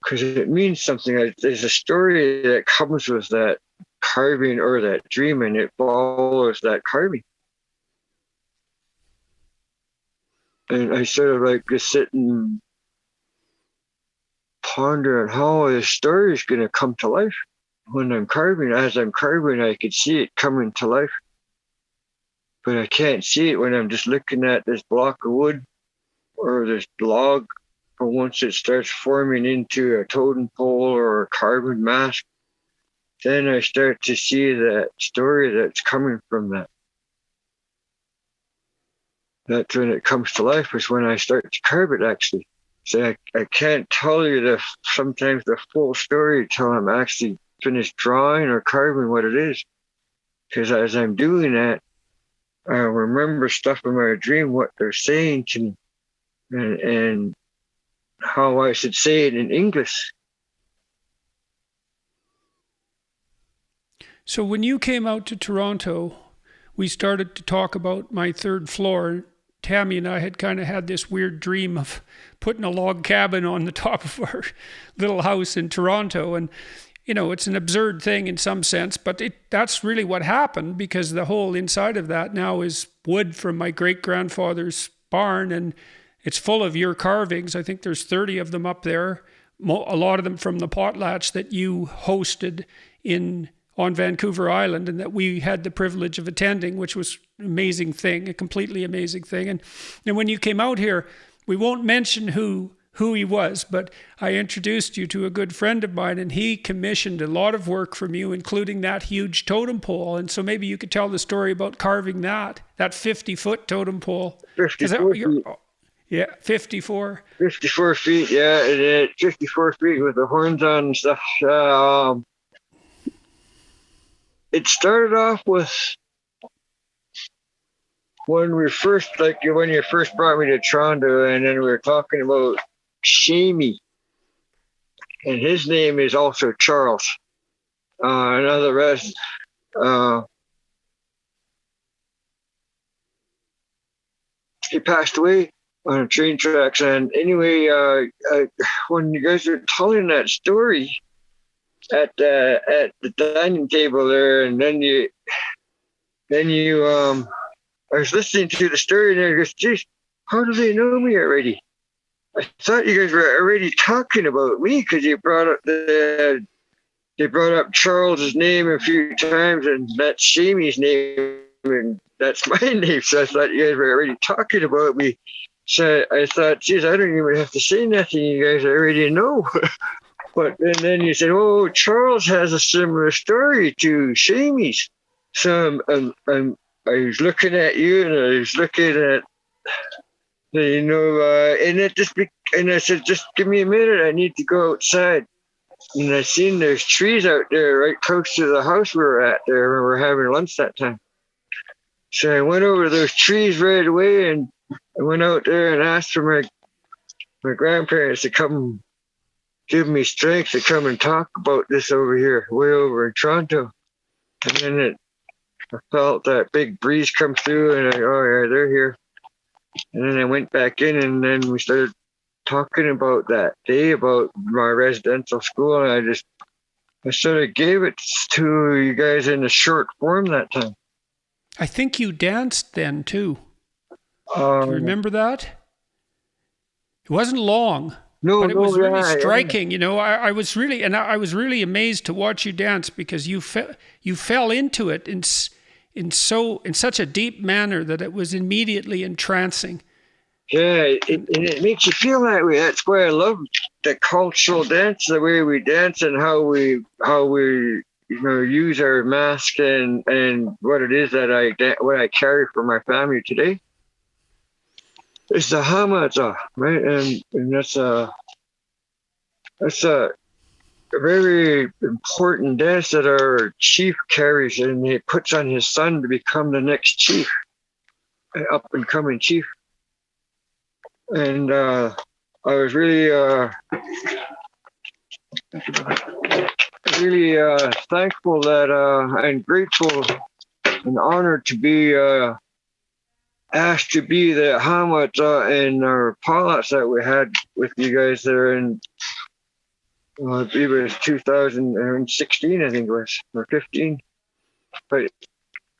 because it means something. There's a story that comes with that carving or that dream, and it follows that carving. And I sort of like just sit and ponder on how the story is going to come to life when I'm carving. As I'm carving, I could see it coming to life, but I can't see it when I'm just looking at this block of wood or this log. But once it starts forming into a totem pole or a carving mask, then I start to see that story that's coming from that. That's when it comes to life, is when I start to carve it, actually. So I can't tell you sometimes the full story till I'm actually finished drawing or carving what it is. Because as I'm doing that, I remember stuff in my dream, what they're saying to me, and how I should say it in English. So when you came out to Toronto, we started to talk about my third floor. Tammy and I had kind of had this weird dream of putting a log cabin on the top of our little house in Toronto. And, you know, it's an absurd thing in some sense, but that's really what happened, because the whole inside of that now is wood from my great-grandfather's barn, and it's full of your carvings. I think there's 30 of them up there, a lot of them from the potlatch that you hosted on Vancouver Island, and that we had the privilege of attending, which was an amazing thing, a completely amazing thing. And when you came out here, we won't mention who he was, but I introduced you to a good friend of mine, and he commissioned a lot of work from you, including that huge totem pole. And so maybe you could tell the story about carving that 50-foot totem pole. 54 feet. Yeah, 54. 54 feet, yeah, 54 feet with the horns on and stuff. It started off with when you first brought me to Toronto, and then we were talking about Shamey, and his name is also Charles. Another rest. He passed away on the train tracks, and anyway, when you guys were telling that story at the dining table there, and then you I was listening to the story, and I goes, geez, how do they know me already? I thought you guys were already talking about me, because you brought up they brought up Charles's name a few times, and that's Shamey's name, and that's my name. So I thought you guys were already talking about me. So I thought, geez, I don't even have to say nothing. You guys already know. But then you said, oh, Charles has a similar story to Shamey's. So I was looking at you, and I was looking at, and I said, just give me a minute. I need to go outside. And I seen there's trees out there right close to the house we were at there when we were having lunch that time. So I went over those trees right away, and I went out there and asked for my grandparents to come give me strength to come and talk about this over here, way over in Toronto. And then I felt that big breeze come through, and oh yeah, they're here. And then I went back in, and then we started talking about that day, about my residential school, and I sort of gave it to you guys in a short form that time. I think you danced then too. Do you remember that? It wasn't long. But it was really striking, you know. I was really amazed to watch you dance, because you fell into it in such a deep manner that it was immediately entrancing. Yeah, it makes you feel that way. That's why I love the cultural dance, the way we dance, and how we use our mask and what it is that what I carry for my family today. It's the hamaza, right? And that's very important dance that our chief carries, and he puts on his son to become the next chief, up and coming chief. And I was really thankful that and grateful and honored to be asked to be the Hamlet and our pilots that we had with you guys there in I believe it was 2016, I think it was, or 15. But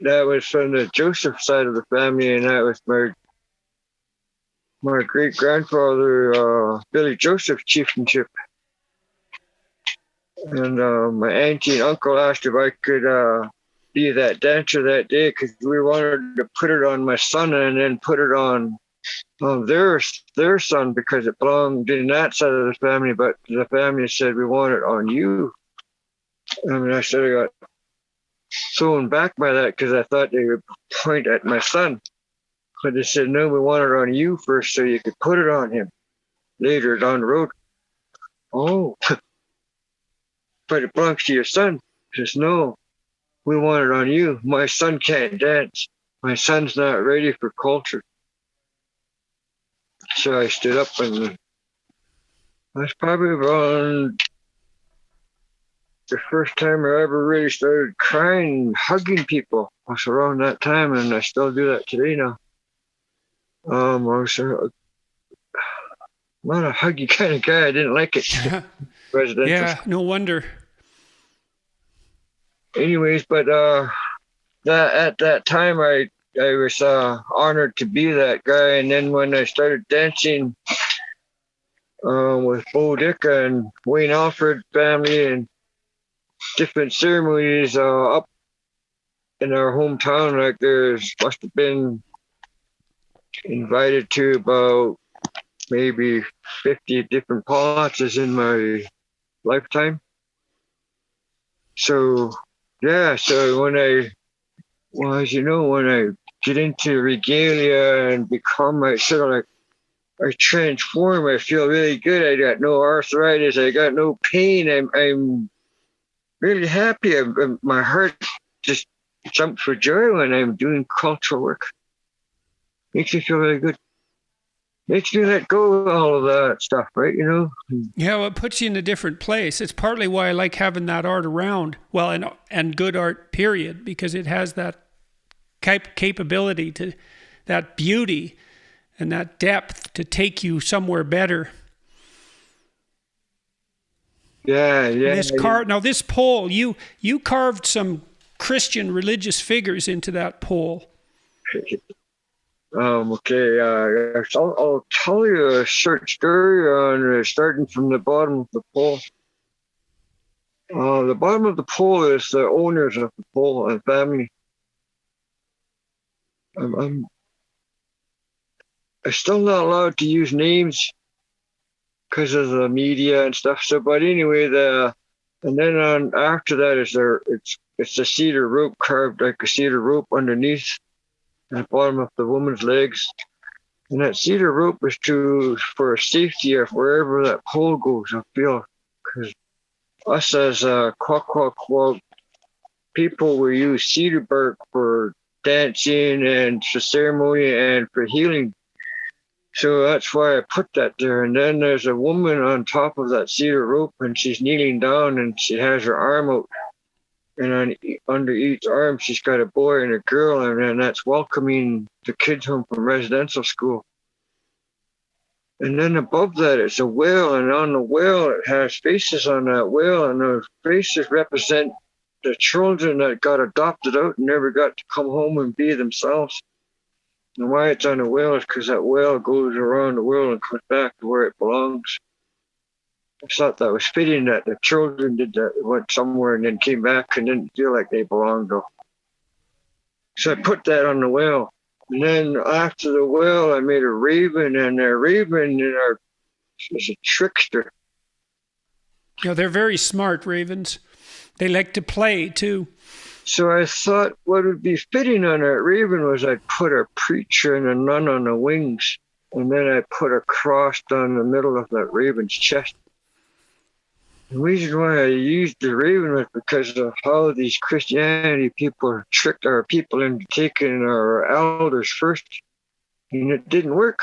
that was from the Joseph side of the family, and that was my great grandfather Billy Joseph chieftainship. And my auntie and uncle asked if I could be that dancer that day because we wanted to put it on my son and then put it on their son because it belonged in that side of the family, but the family said we want it on you. I mean, I said I got thrown back by that because I thought they would point at my son, but they said no, we want it on you first so you could put it on him later down the road. Oh, but it belongs to your son. He says no, we want it on you. My son can't dance. My son's not ready for culture. So I stood up, and that's probably around the first time I ever really started crying, hugging people. It was around that time, and I still do that today now. I was not a huggy kind of guy. I didn't like it. Residential. Yeah, no wonder. Anyways, but that at that time I was honored to be that guy, and then when I started dancing with Bo Dicka and Wayne Alfred family and different ceremonies up in our hometown, like there's must have been invited to about maybe 50 different parties in my lifetime. So yeah, so when I get into regalia and become I transform, I feel really good. I got no arthritis, I got no pain. I'm really happy. My heart just jumps for joy when I'm doing cultural work. Makes me feel really good. Makes me let go of all of that stuff, right? Yeah, well, it puts you in a different place. It's partly why I like having that art around. Well, and good art, period, because it has that capability to that beauty and that depth to take you somewhere better. Yeah. Now this pole, you carved some Christian religious figures into that pole. Okay. I'll tell you a short story on starting from the bottom of the pole. The bottom of the pole is the owners of the pole and family. I'm still not allowed to use names because of the media and stuff. So, but anyway, and then on after that is it's a cedar rope carved like a cedar rope underneath at the bottom of the woman's legs, and that cedar rope is for safety of wherever that pole goes. I feel because us as Kwak people, we use cedar bark for dancing and for ceremony and for healing. So that's why I put that there. And then there's a woman on top of that cedar rope, and she's kneeling down, and she has her arm out. And under each arm, she's got a boy and a girl, and then that's welcoming the kids home from residential school. And then above that, it's a whale, and on the whale, it has faces on that whale, and those faces represent the children that got adopted out and never got to come home and be themselves. And why it's on a whale is because that whale goes around the world and comes back to where it belongs. I thought that was fitting that the children did that, went somewhere and then came back and didn't feel like they belonged though. So I put that on the whale. And then after the whale, I made a raven, and a raven is a trickster. Yeah, they're very smart, ravens. They like to play too. So I thought what would be fitting on that raven was I'd put a preacher and a nun on the wings, and then I put a cross down the middle of that raven's chest. The reason why I used the raven was because of how these Christianity people tricked our people into taking our elders first, and it didn't work.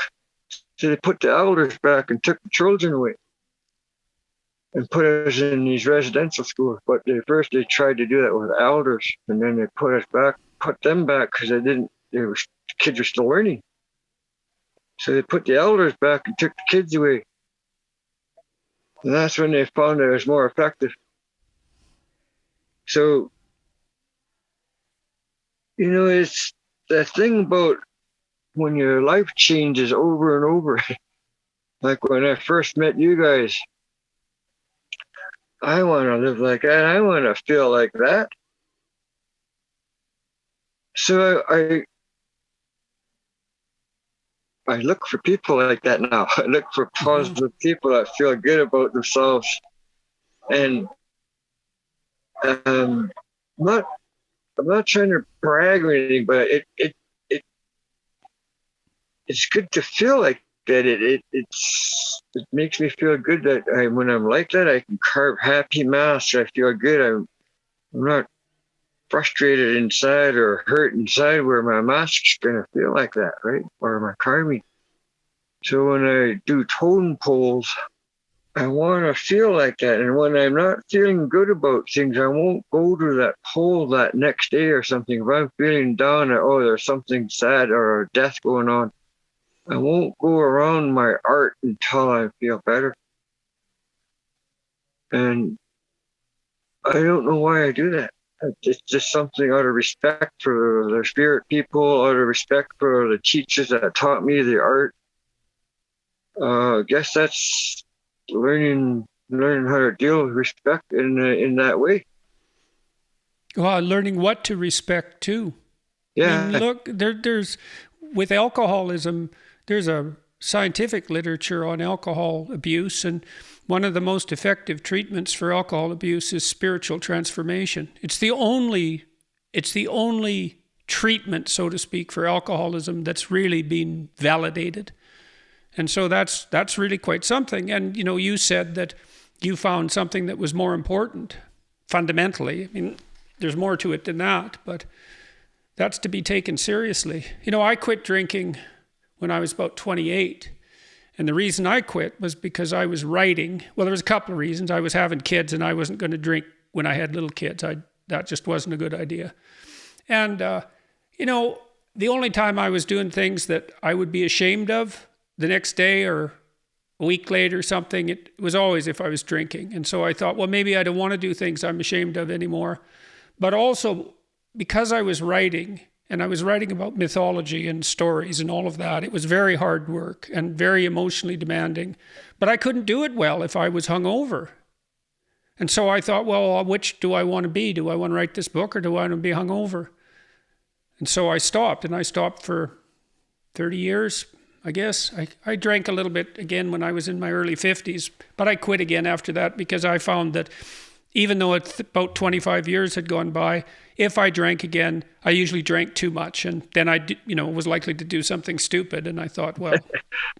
So they put the elders back and took the children away and put us in these residential schools. But they tried to do that with elders, and then they put them back because the kids were still learning. So they put the elders back and took the kids away. And that's when they found it was more effective. So, it's that thing about when your life changes over and over. Like when I first met you guys, I want to live like that. I want to feel like that. So I look for people like that now. I look for positive people that feel good about themselves. And I'm not trying to brag or anything, but it's good to feel like that. It makes me feel good that when I'm like that, I can carve happy masks. I feel good. I'm not frustrated inside or hurt inside where my mask's going to feel like that, right? Or my carving. So when I do totem poles, I want to feel like that. And when I'm not feeling good about things, I won't go to that pole that next day or something. If I'm feeling down, there's something sad or a death going on, I won't go around my art until I feel better. And I don't know why I do that. It's just something out of respect for the spirit people, out of respect for the teachers that taught me the art. I guess that's learning how to deal with respect in that way. Well, learning what to respect too. Yeah. I mean, look, there's with alcoholism, there's a scientific literature on alcohol abuse, and one of the most effective treatments for alcohol abuse is spiritual transformation. It's the only treatment, so to speak, for alcoholism that's really been validated. And so that's really quite something. And you said that you found something that was more important fundamentally. I mean, there's more to it than that, but that's to be taken seriously. I quit drinking when I was about 28. And the reason I quit was because I was writing. Well, there was a couple of reasons. I was having kids and I wasn't going to drink when I had little kids. That just wasn't a good idea. And, the only time I was doing things that I would be ashamed of the next day or a week later or something, it was always if I was drinking. And so I thought, well, maybe I don't want to do things I'm ashamed of anymore. But also because I was writing, and I was writing about mythology and stories and all of that, it was very hard work and very emotionally demanding. But I couldn't do it well if I was hungover. And so I thought, well, which do I want to be? Do I want to write this book or do I want to be hungover? And so I stopped, and I stopped for 30 years, I guess. I drank a little bit again when I was in my early 50s, but I quit again after that because I found that even though about 25 years had gone by, if I drank again, I usually drank too much. And then I, was likely to do something stupid. And I thought, well,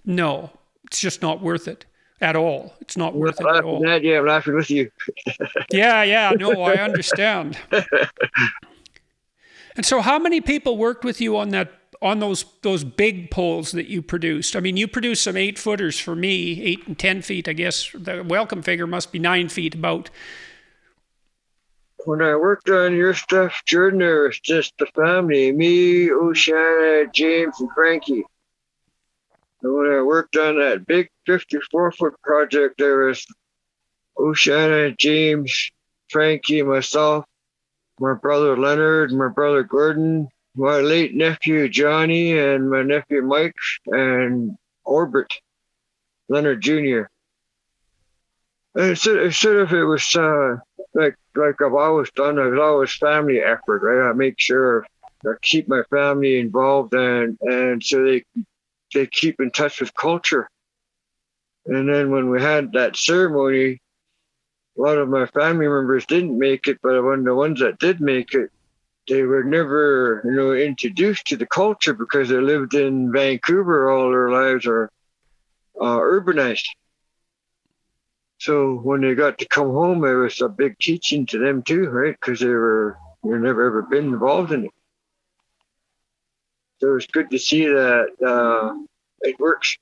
no, it's just not worth it at all. It's not worth it at all. Yeah, I'm laughing with you. Yeah, no, I understand. And so how many people worked with you on those big poles that you produced? I mean, you produced some 8-footers for me, 8 and 10 feet, I guess. The welcome figure must be 9 feet about. When I worked on your stuff, Jordan, there was just the family, me, Oceana, James, and Frankie. And when I worked on that big 54-foot project, there was Oceana, James, Frankie, myself, my brother Leonard, my brother Gordon, my late nephew Johnny, and my nephew Mike, and Orbit, Leonard Jr. And it was like I've always done. It was always family effort, right? I make sure I keep my family involved, and so they keep in touch with culture. And then when we had that ceremony, a lot of my family members didn't make it, but when the ones that did make it, they were never, introduced to the culture because they lived in Vancouver all their lives or urbanized. So when they got to come home, it was a big teaching to them too, right? Because they've never ever been involved in it. So it's good to see that it works.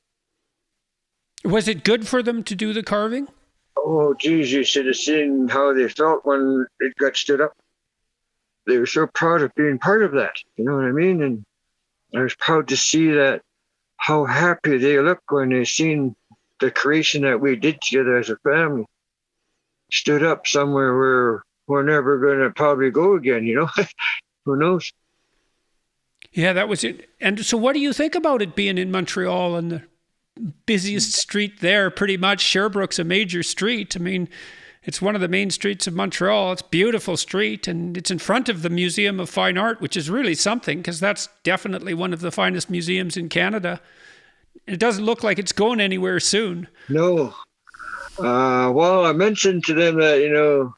Was it good for them to do the carving? Oh, geez, you should have seen how they felt when it got stood up. They were so proud of being part of that. You know what I mean? And I was proud to see that how happy they looked when they seen the creation that we did together as a family stood up somewhere where we're never going to probably go again. You know, who knows? Yeah, that was it. And so, what do you think about it being in Montreal and the busiest street there? Pretty much, Sherbrooke's a major street. I mean, it's one of the main streets of Montreal. It's a beautiful street, and it's in front of the Museum of Fine Art, which is really something because that's definitely one of the finest museums in Canada. It doesn't look like it's going anywhere soon. No. Well, I mentioned to them that,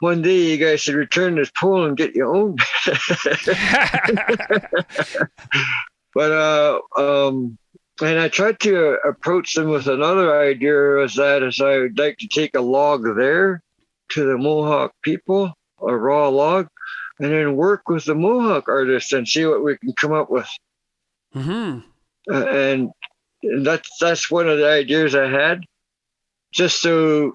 one day you guys should return this pole and get your own. But and I tried to approach them with another idea, as I would like to take a log there to the Mohawk people, a raw log, and then work with the Mohawk artists and see what we can come up with. Mm-hmm. And that's one of the ideas I had, just so.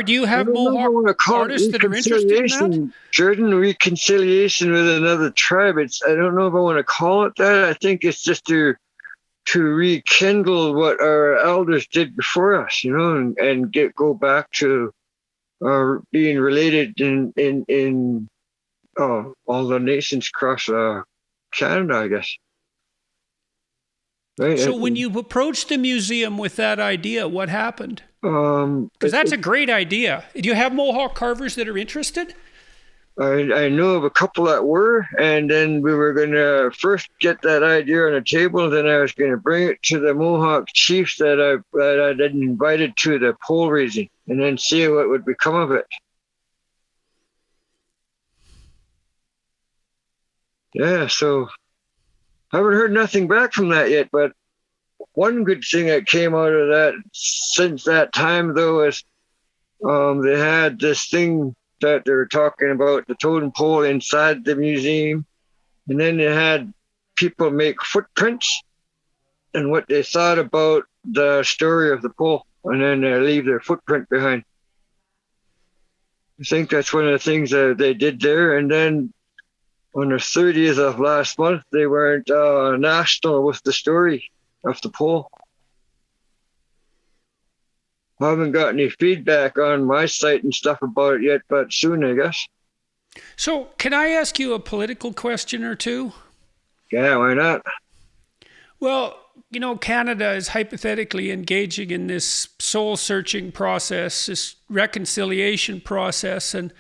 Do you have Mohawk artists that are interested in that? Jordan, reconciliation with another tribe. I don't know if I want to call it that. I think it's just to rekindle what our elders did before us, and go back to being related in all the nations across Canada, I guess. Right? So when you approached the museum with that idea, what happened? Because that's a great idea. Do you have Mohawk carvers that are interested? I know of a couple that were, and then we were going to first get that idea on the table. Then I was going to bring it to the Mohawk chiefs that I'd invited to the pole raising, and then see what would become of it. Yeah, so I haven't heard nothing back from that yet, but one good thing that came out of that since that time, though, is they had this thing that they were talking about, the totem pole inside the museum. And then they had people make footprints and what they thought about the story of the pole, and then they leave their footprint behind. I think that's one of the things that they did there. And then on the 30th of last month, they went national with the story of the pole. I haven't got any feedback on my site and stuff about it yet, but soon, I guess. So can I ask you a political question or two? Yeah, why not? Well, Canada is hypothetically engaging in this soul-searching process, this reconciliation process, and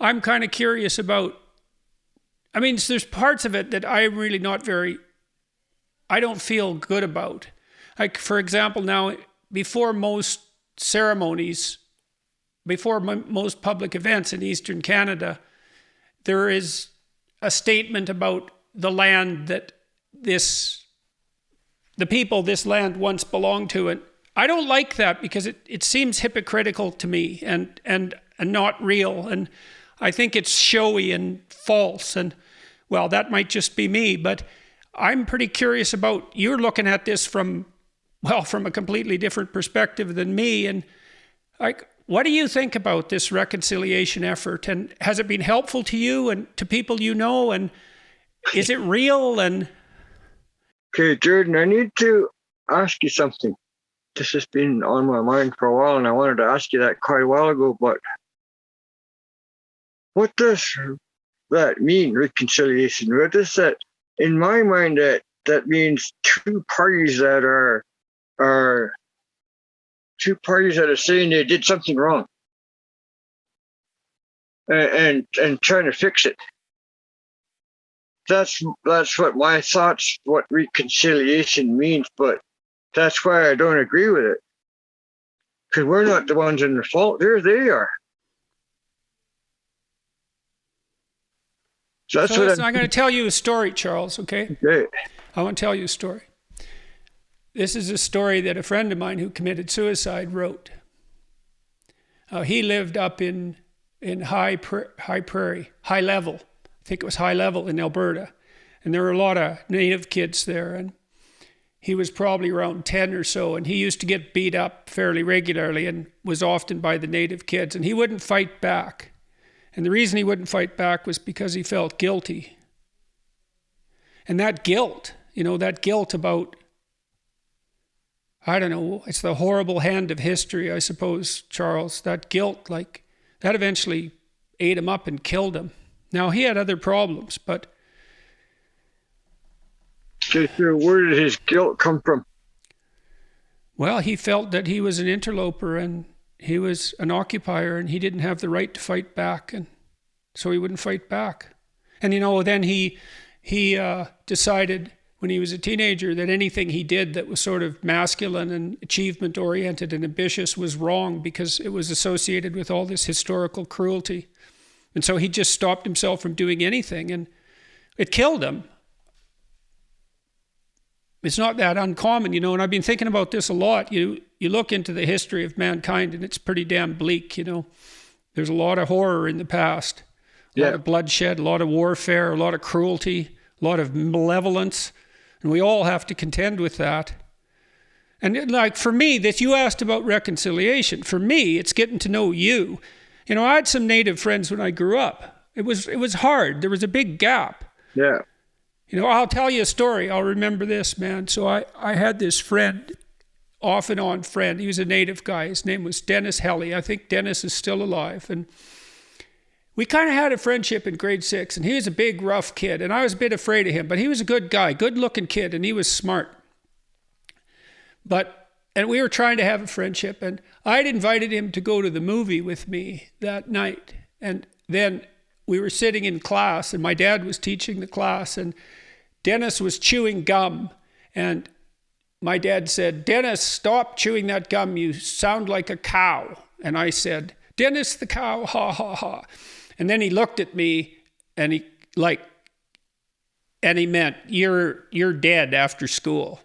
I'm kind of curious about, there's parts of it that I'm really I don't feel good about. Like, for example, now, before most ceremonies, before most public events in Eastern Canada, there is a statement about the land that the people this land once belonged to. And I don't like that because it seems hypocritical to me and not real. And I think it's showy and false. And, well, that might just be me, but I'm pretty curious about, you're looking at this from a completely different perspective than me. And what do you think about this reconciliation effort? And has it been helpful to you and to people you know? And is it real? And okay, Jordan, I need to ask you something. This has been on my mind for a while, and I wanted to ask you that quite a while ago, but what does that mean, reconciliation? What does that, in my mind, that means two parties that are saying they did something wrong and trying to fix it. That's what my thoughts, what reconciliation means, but that's why I don't agree with it. Because we're not the ones in the fault. They are. So that's So what listen, I'm going to tell you a story, Charles, okay? Okay. I want to tell you a story. This is a story that a friend of mine who committed suicide wrote. He lived up in high prairie, high level. I think it was high level in Alberta. And there were a lot of native kids there. And he was probably around 10 or so. And he used to get beat up fairly regularly and was often by the native kids. And he wouldn't fight back. And the reason he wouldn't fight back was because he felt guilty. And that guilt, that guilt about, I don't know, it's the horrible hand of history, I suppose, Charles. That guilt, that eventually ate him up and killed him. Now, he had other problems, but... Okay, so where did his guilt come from? Well, he felt that he was an interloper and he was an occupier and he didn't have the right to fight back, and so he wouldn't fight back. And, then he decided when he was a teenager that anything he did that was sort of masculine and achievement-oriented and ambitious was wrong because it was associated with all this historical cruelty. And so he just stopped himself from doing anything, and it killed him. It's not that uncommon, and I've been thinking about this a lot. You look into the history of mankind, and it's pretty damn bleak, There's a lot of horror in the past. A lot of bloodshed, a lot of warfare, a lot of cruelty, a lot of malevolence. And we all have to contend with that. And for me, that you asked about reconciliation. For me, it's getting to know you. I had some native friends when I grew up. It was hard. There was a big gap. Yeah. I'll tell you a story. I'll remember this, man. So I had this friend, off and on friend. He was a native guy. His name was Dennis Helly. I think Dennis is still alive. And we kind of had a friendship in grade 6. And he was a big, rough kid. And I was a bit afraid of him. But he was a good guy, good-looking kid. And he was smart. And we were trying to have a friendship. And I'd invited him to go to the movie with me that night. And then we were sitting in class. And my dad was teaching the class. And Dennis was chewing gum, and my dad said, "Dennis, stop chewing that gum. You sound like a cow." And I said, "Dennis the cow, ha, ha, ha." And then he looked at me, and he meant, you're dead after school.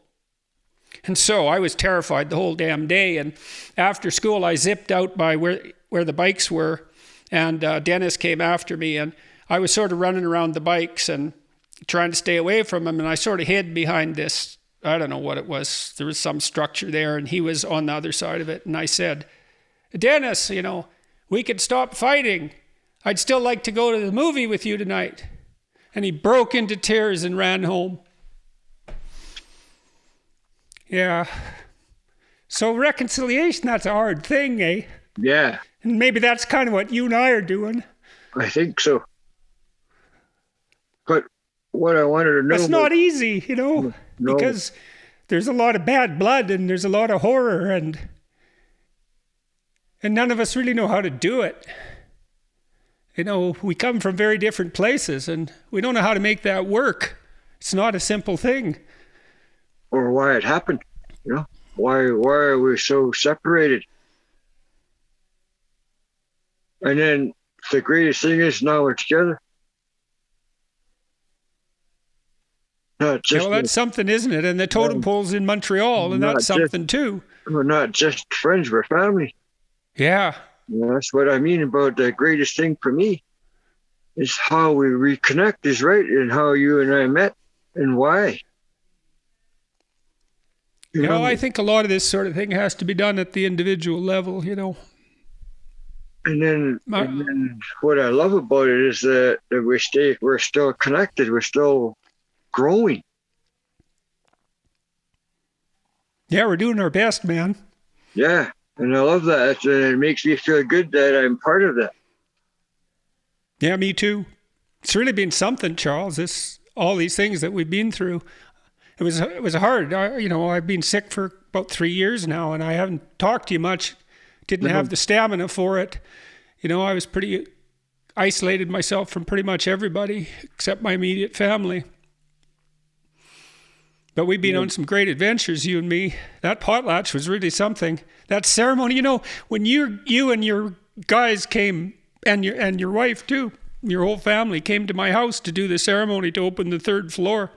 And so I was terrified the whole damn day. And after school, I zipped out by where the bikes were, and Dennis came after me, and I was sort of running around the bikes and trying to stay away from him, and I sort of hid behind this, I don't know what it was. There was some structure there, and he was on the other side of it. And I said, "Dennis, we could stop fighting. I'd still like to go to the movie with you tonight." And he broke into tears and ran home. Yeah. So reconciliation, that's a hard thing, eh? Yeah. And maybe that's kind of what you and I are doing. I think so. But what I wanted to know... It's not easy, No. because there's a lot of bad blood and there's a lot of horror, and none of us really know how to do it. We come from very different places, and we don't know how to make that work. It's not a simple thing. Or why it happened, Why are we so separated? And then the greatest thing is now we're together. Not just well, that's something, isn't it? And the totem pole's in Montreal, and that's something too. We're not just friends, we're family. Yeah. That's what I mean about the greatest thing for me is how we reconnect is right, and how you and I met and why. I think a lot of this sort of thing has to be done at the individual level, And then what I love about it is that we're still connected, we're still growing. Yeah, we're doing our best, man. Yeah, and I love that. It makes me feel good that I'm part of that. Yeah, me too. It's really been something, Charles. All these things that we've been through. It was hard. I've been sick for about 3 years now, and I haven't talked to you much. Didn't have the stamina for it. I was pretty isolated myself from pretty much everybody except my immediate family. But we've been on some great adventures, you and me. That potlatch was really something. That ceremony, when you and your guys came, and your wife too, your whole family came to my house to do the ceremony to open the 3rd floor.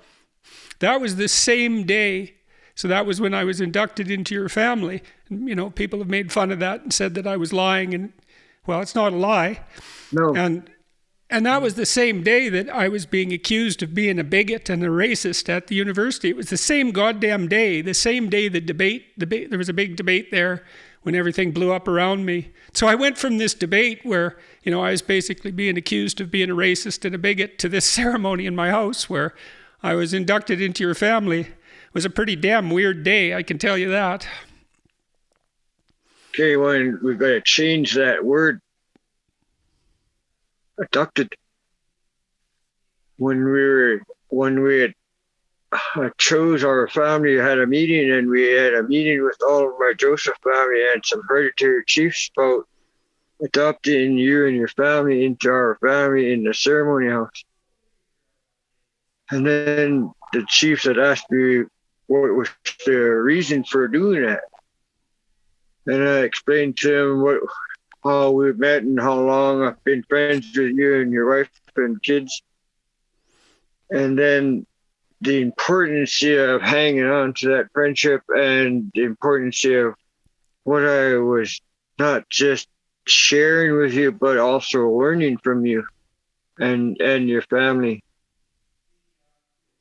That was the same day. So that was when I was inducted into your family. And, you know, people have made fun of that and said that I was lying. And, well, it's not a lie. No. And that was the same day that I was being accused of being a bigot and a racist at the university. It was the same goddamn day, the same day the debate, there was a big debate there when everything blew up around me. So I went from this debate where, you know, I was basically being accused of being a racist and a bigot to this ceremony in my house where I was inducted into your family. It was a pretty damn weird day, I can tell you that. Okay, when we've got to change that word. Adopted. When we had chose our family, had a meeting, and we had a meeting with all of my Joseph family and some hereditary chiefs about adopting you and your family into our family in the ceremony house. And then the chiefs had asked me what was the reason for doing that. And I explained to them how we met and how long I've been friends with you and your wife and kids. And then the importance of hanging on to that friendship and the importance of what I was not just sharing with you, but also learning from you and your family.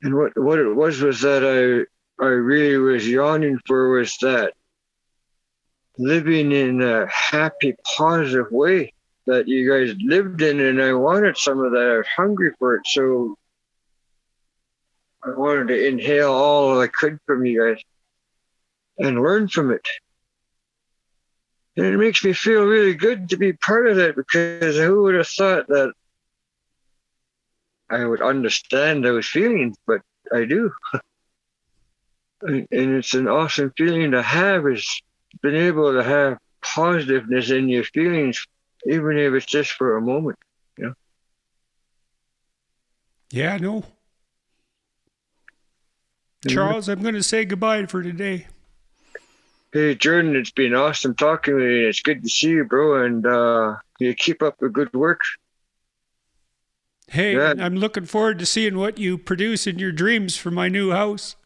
And what it was that I really was yearning for was that living in a happy, positive way that you guys lived in, and I wanted some of that. I was hungry for it, so I wanted to inhale all I could from you guys and learn from it. And it makes me feel really good to be part of that, because who would have thought that I would understand those feelings, but I do. And it's an awesome feeling to have, is being able to have positiveness in your feelings, even if it's just for a moment, you know? Yeah, no. Charles, I'm going to say goodbye for today. Hey, Jordan, it's been awesome talking with you. It's good to see you, bro, and you keep up the good work. Hey, yeah. I'm looking forward to seeing what you produce in your dreams for my new house.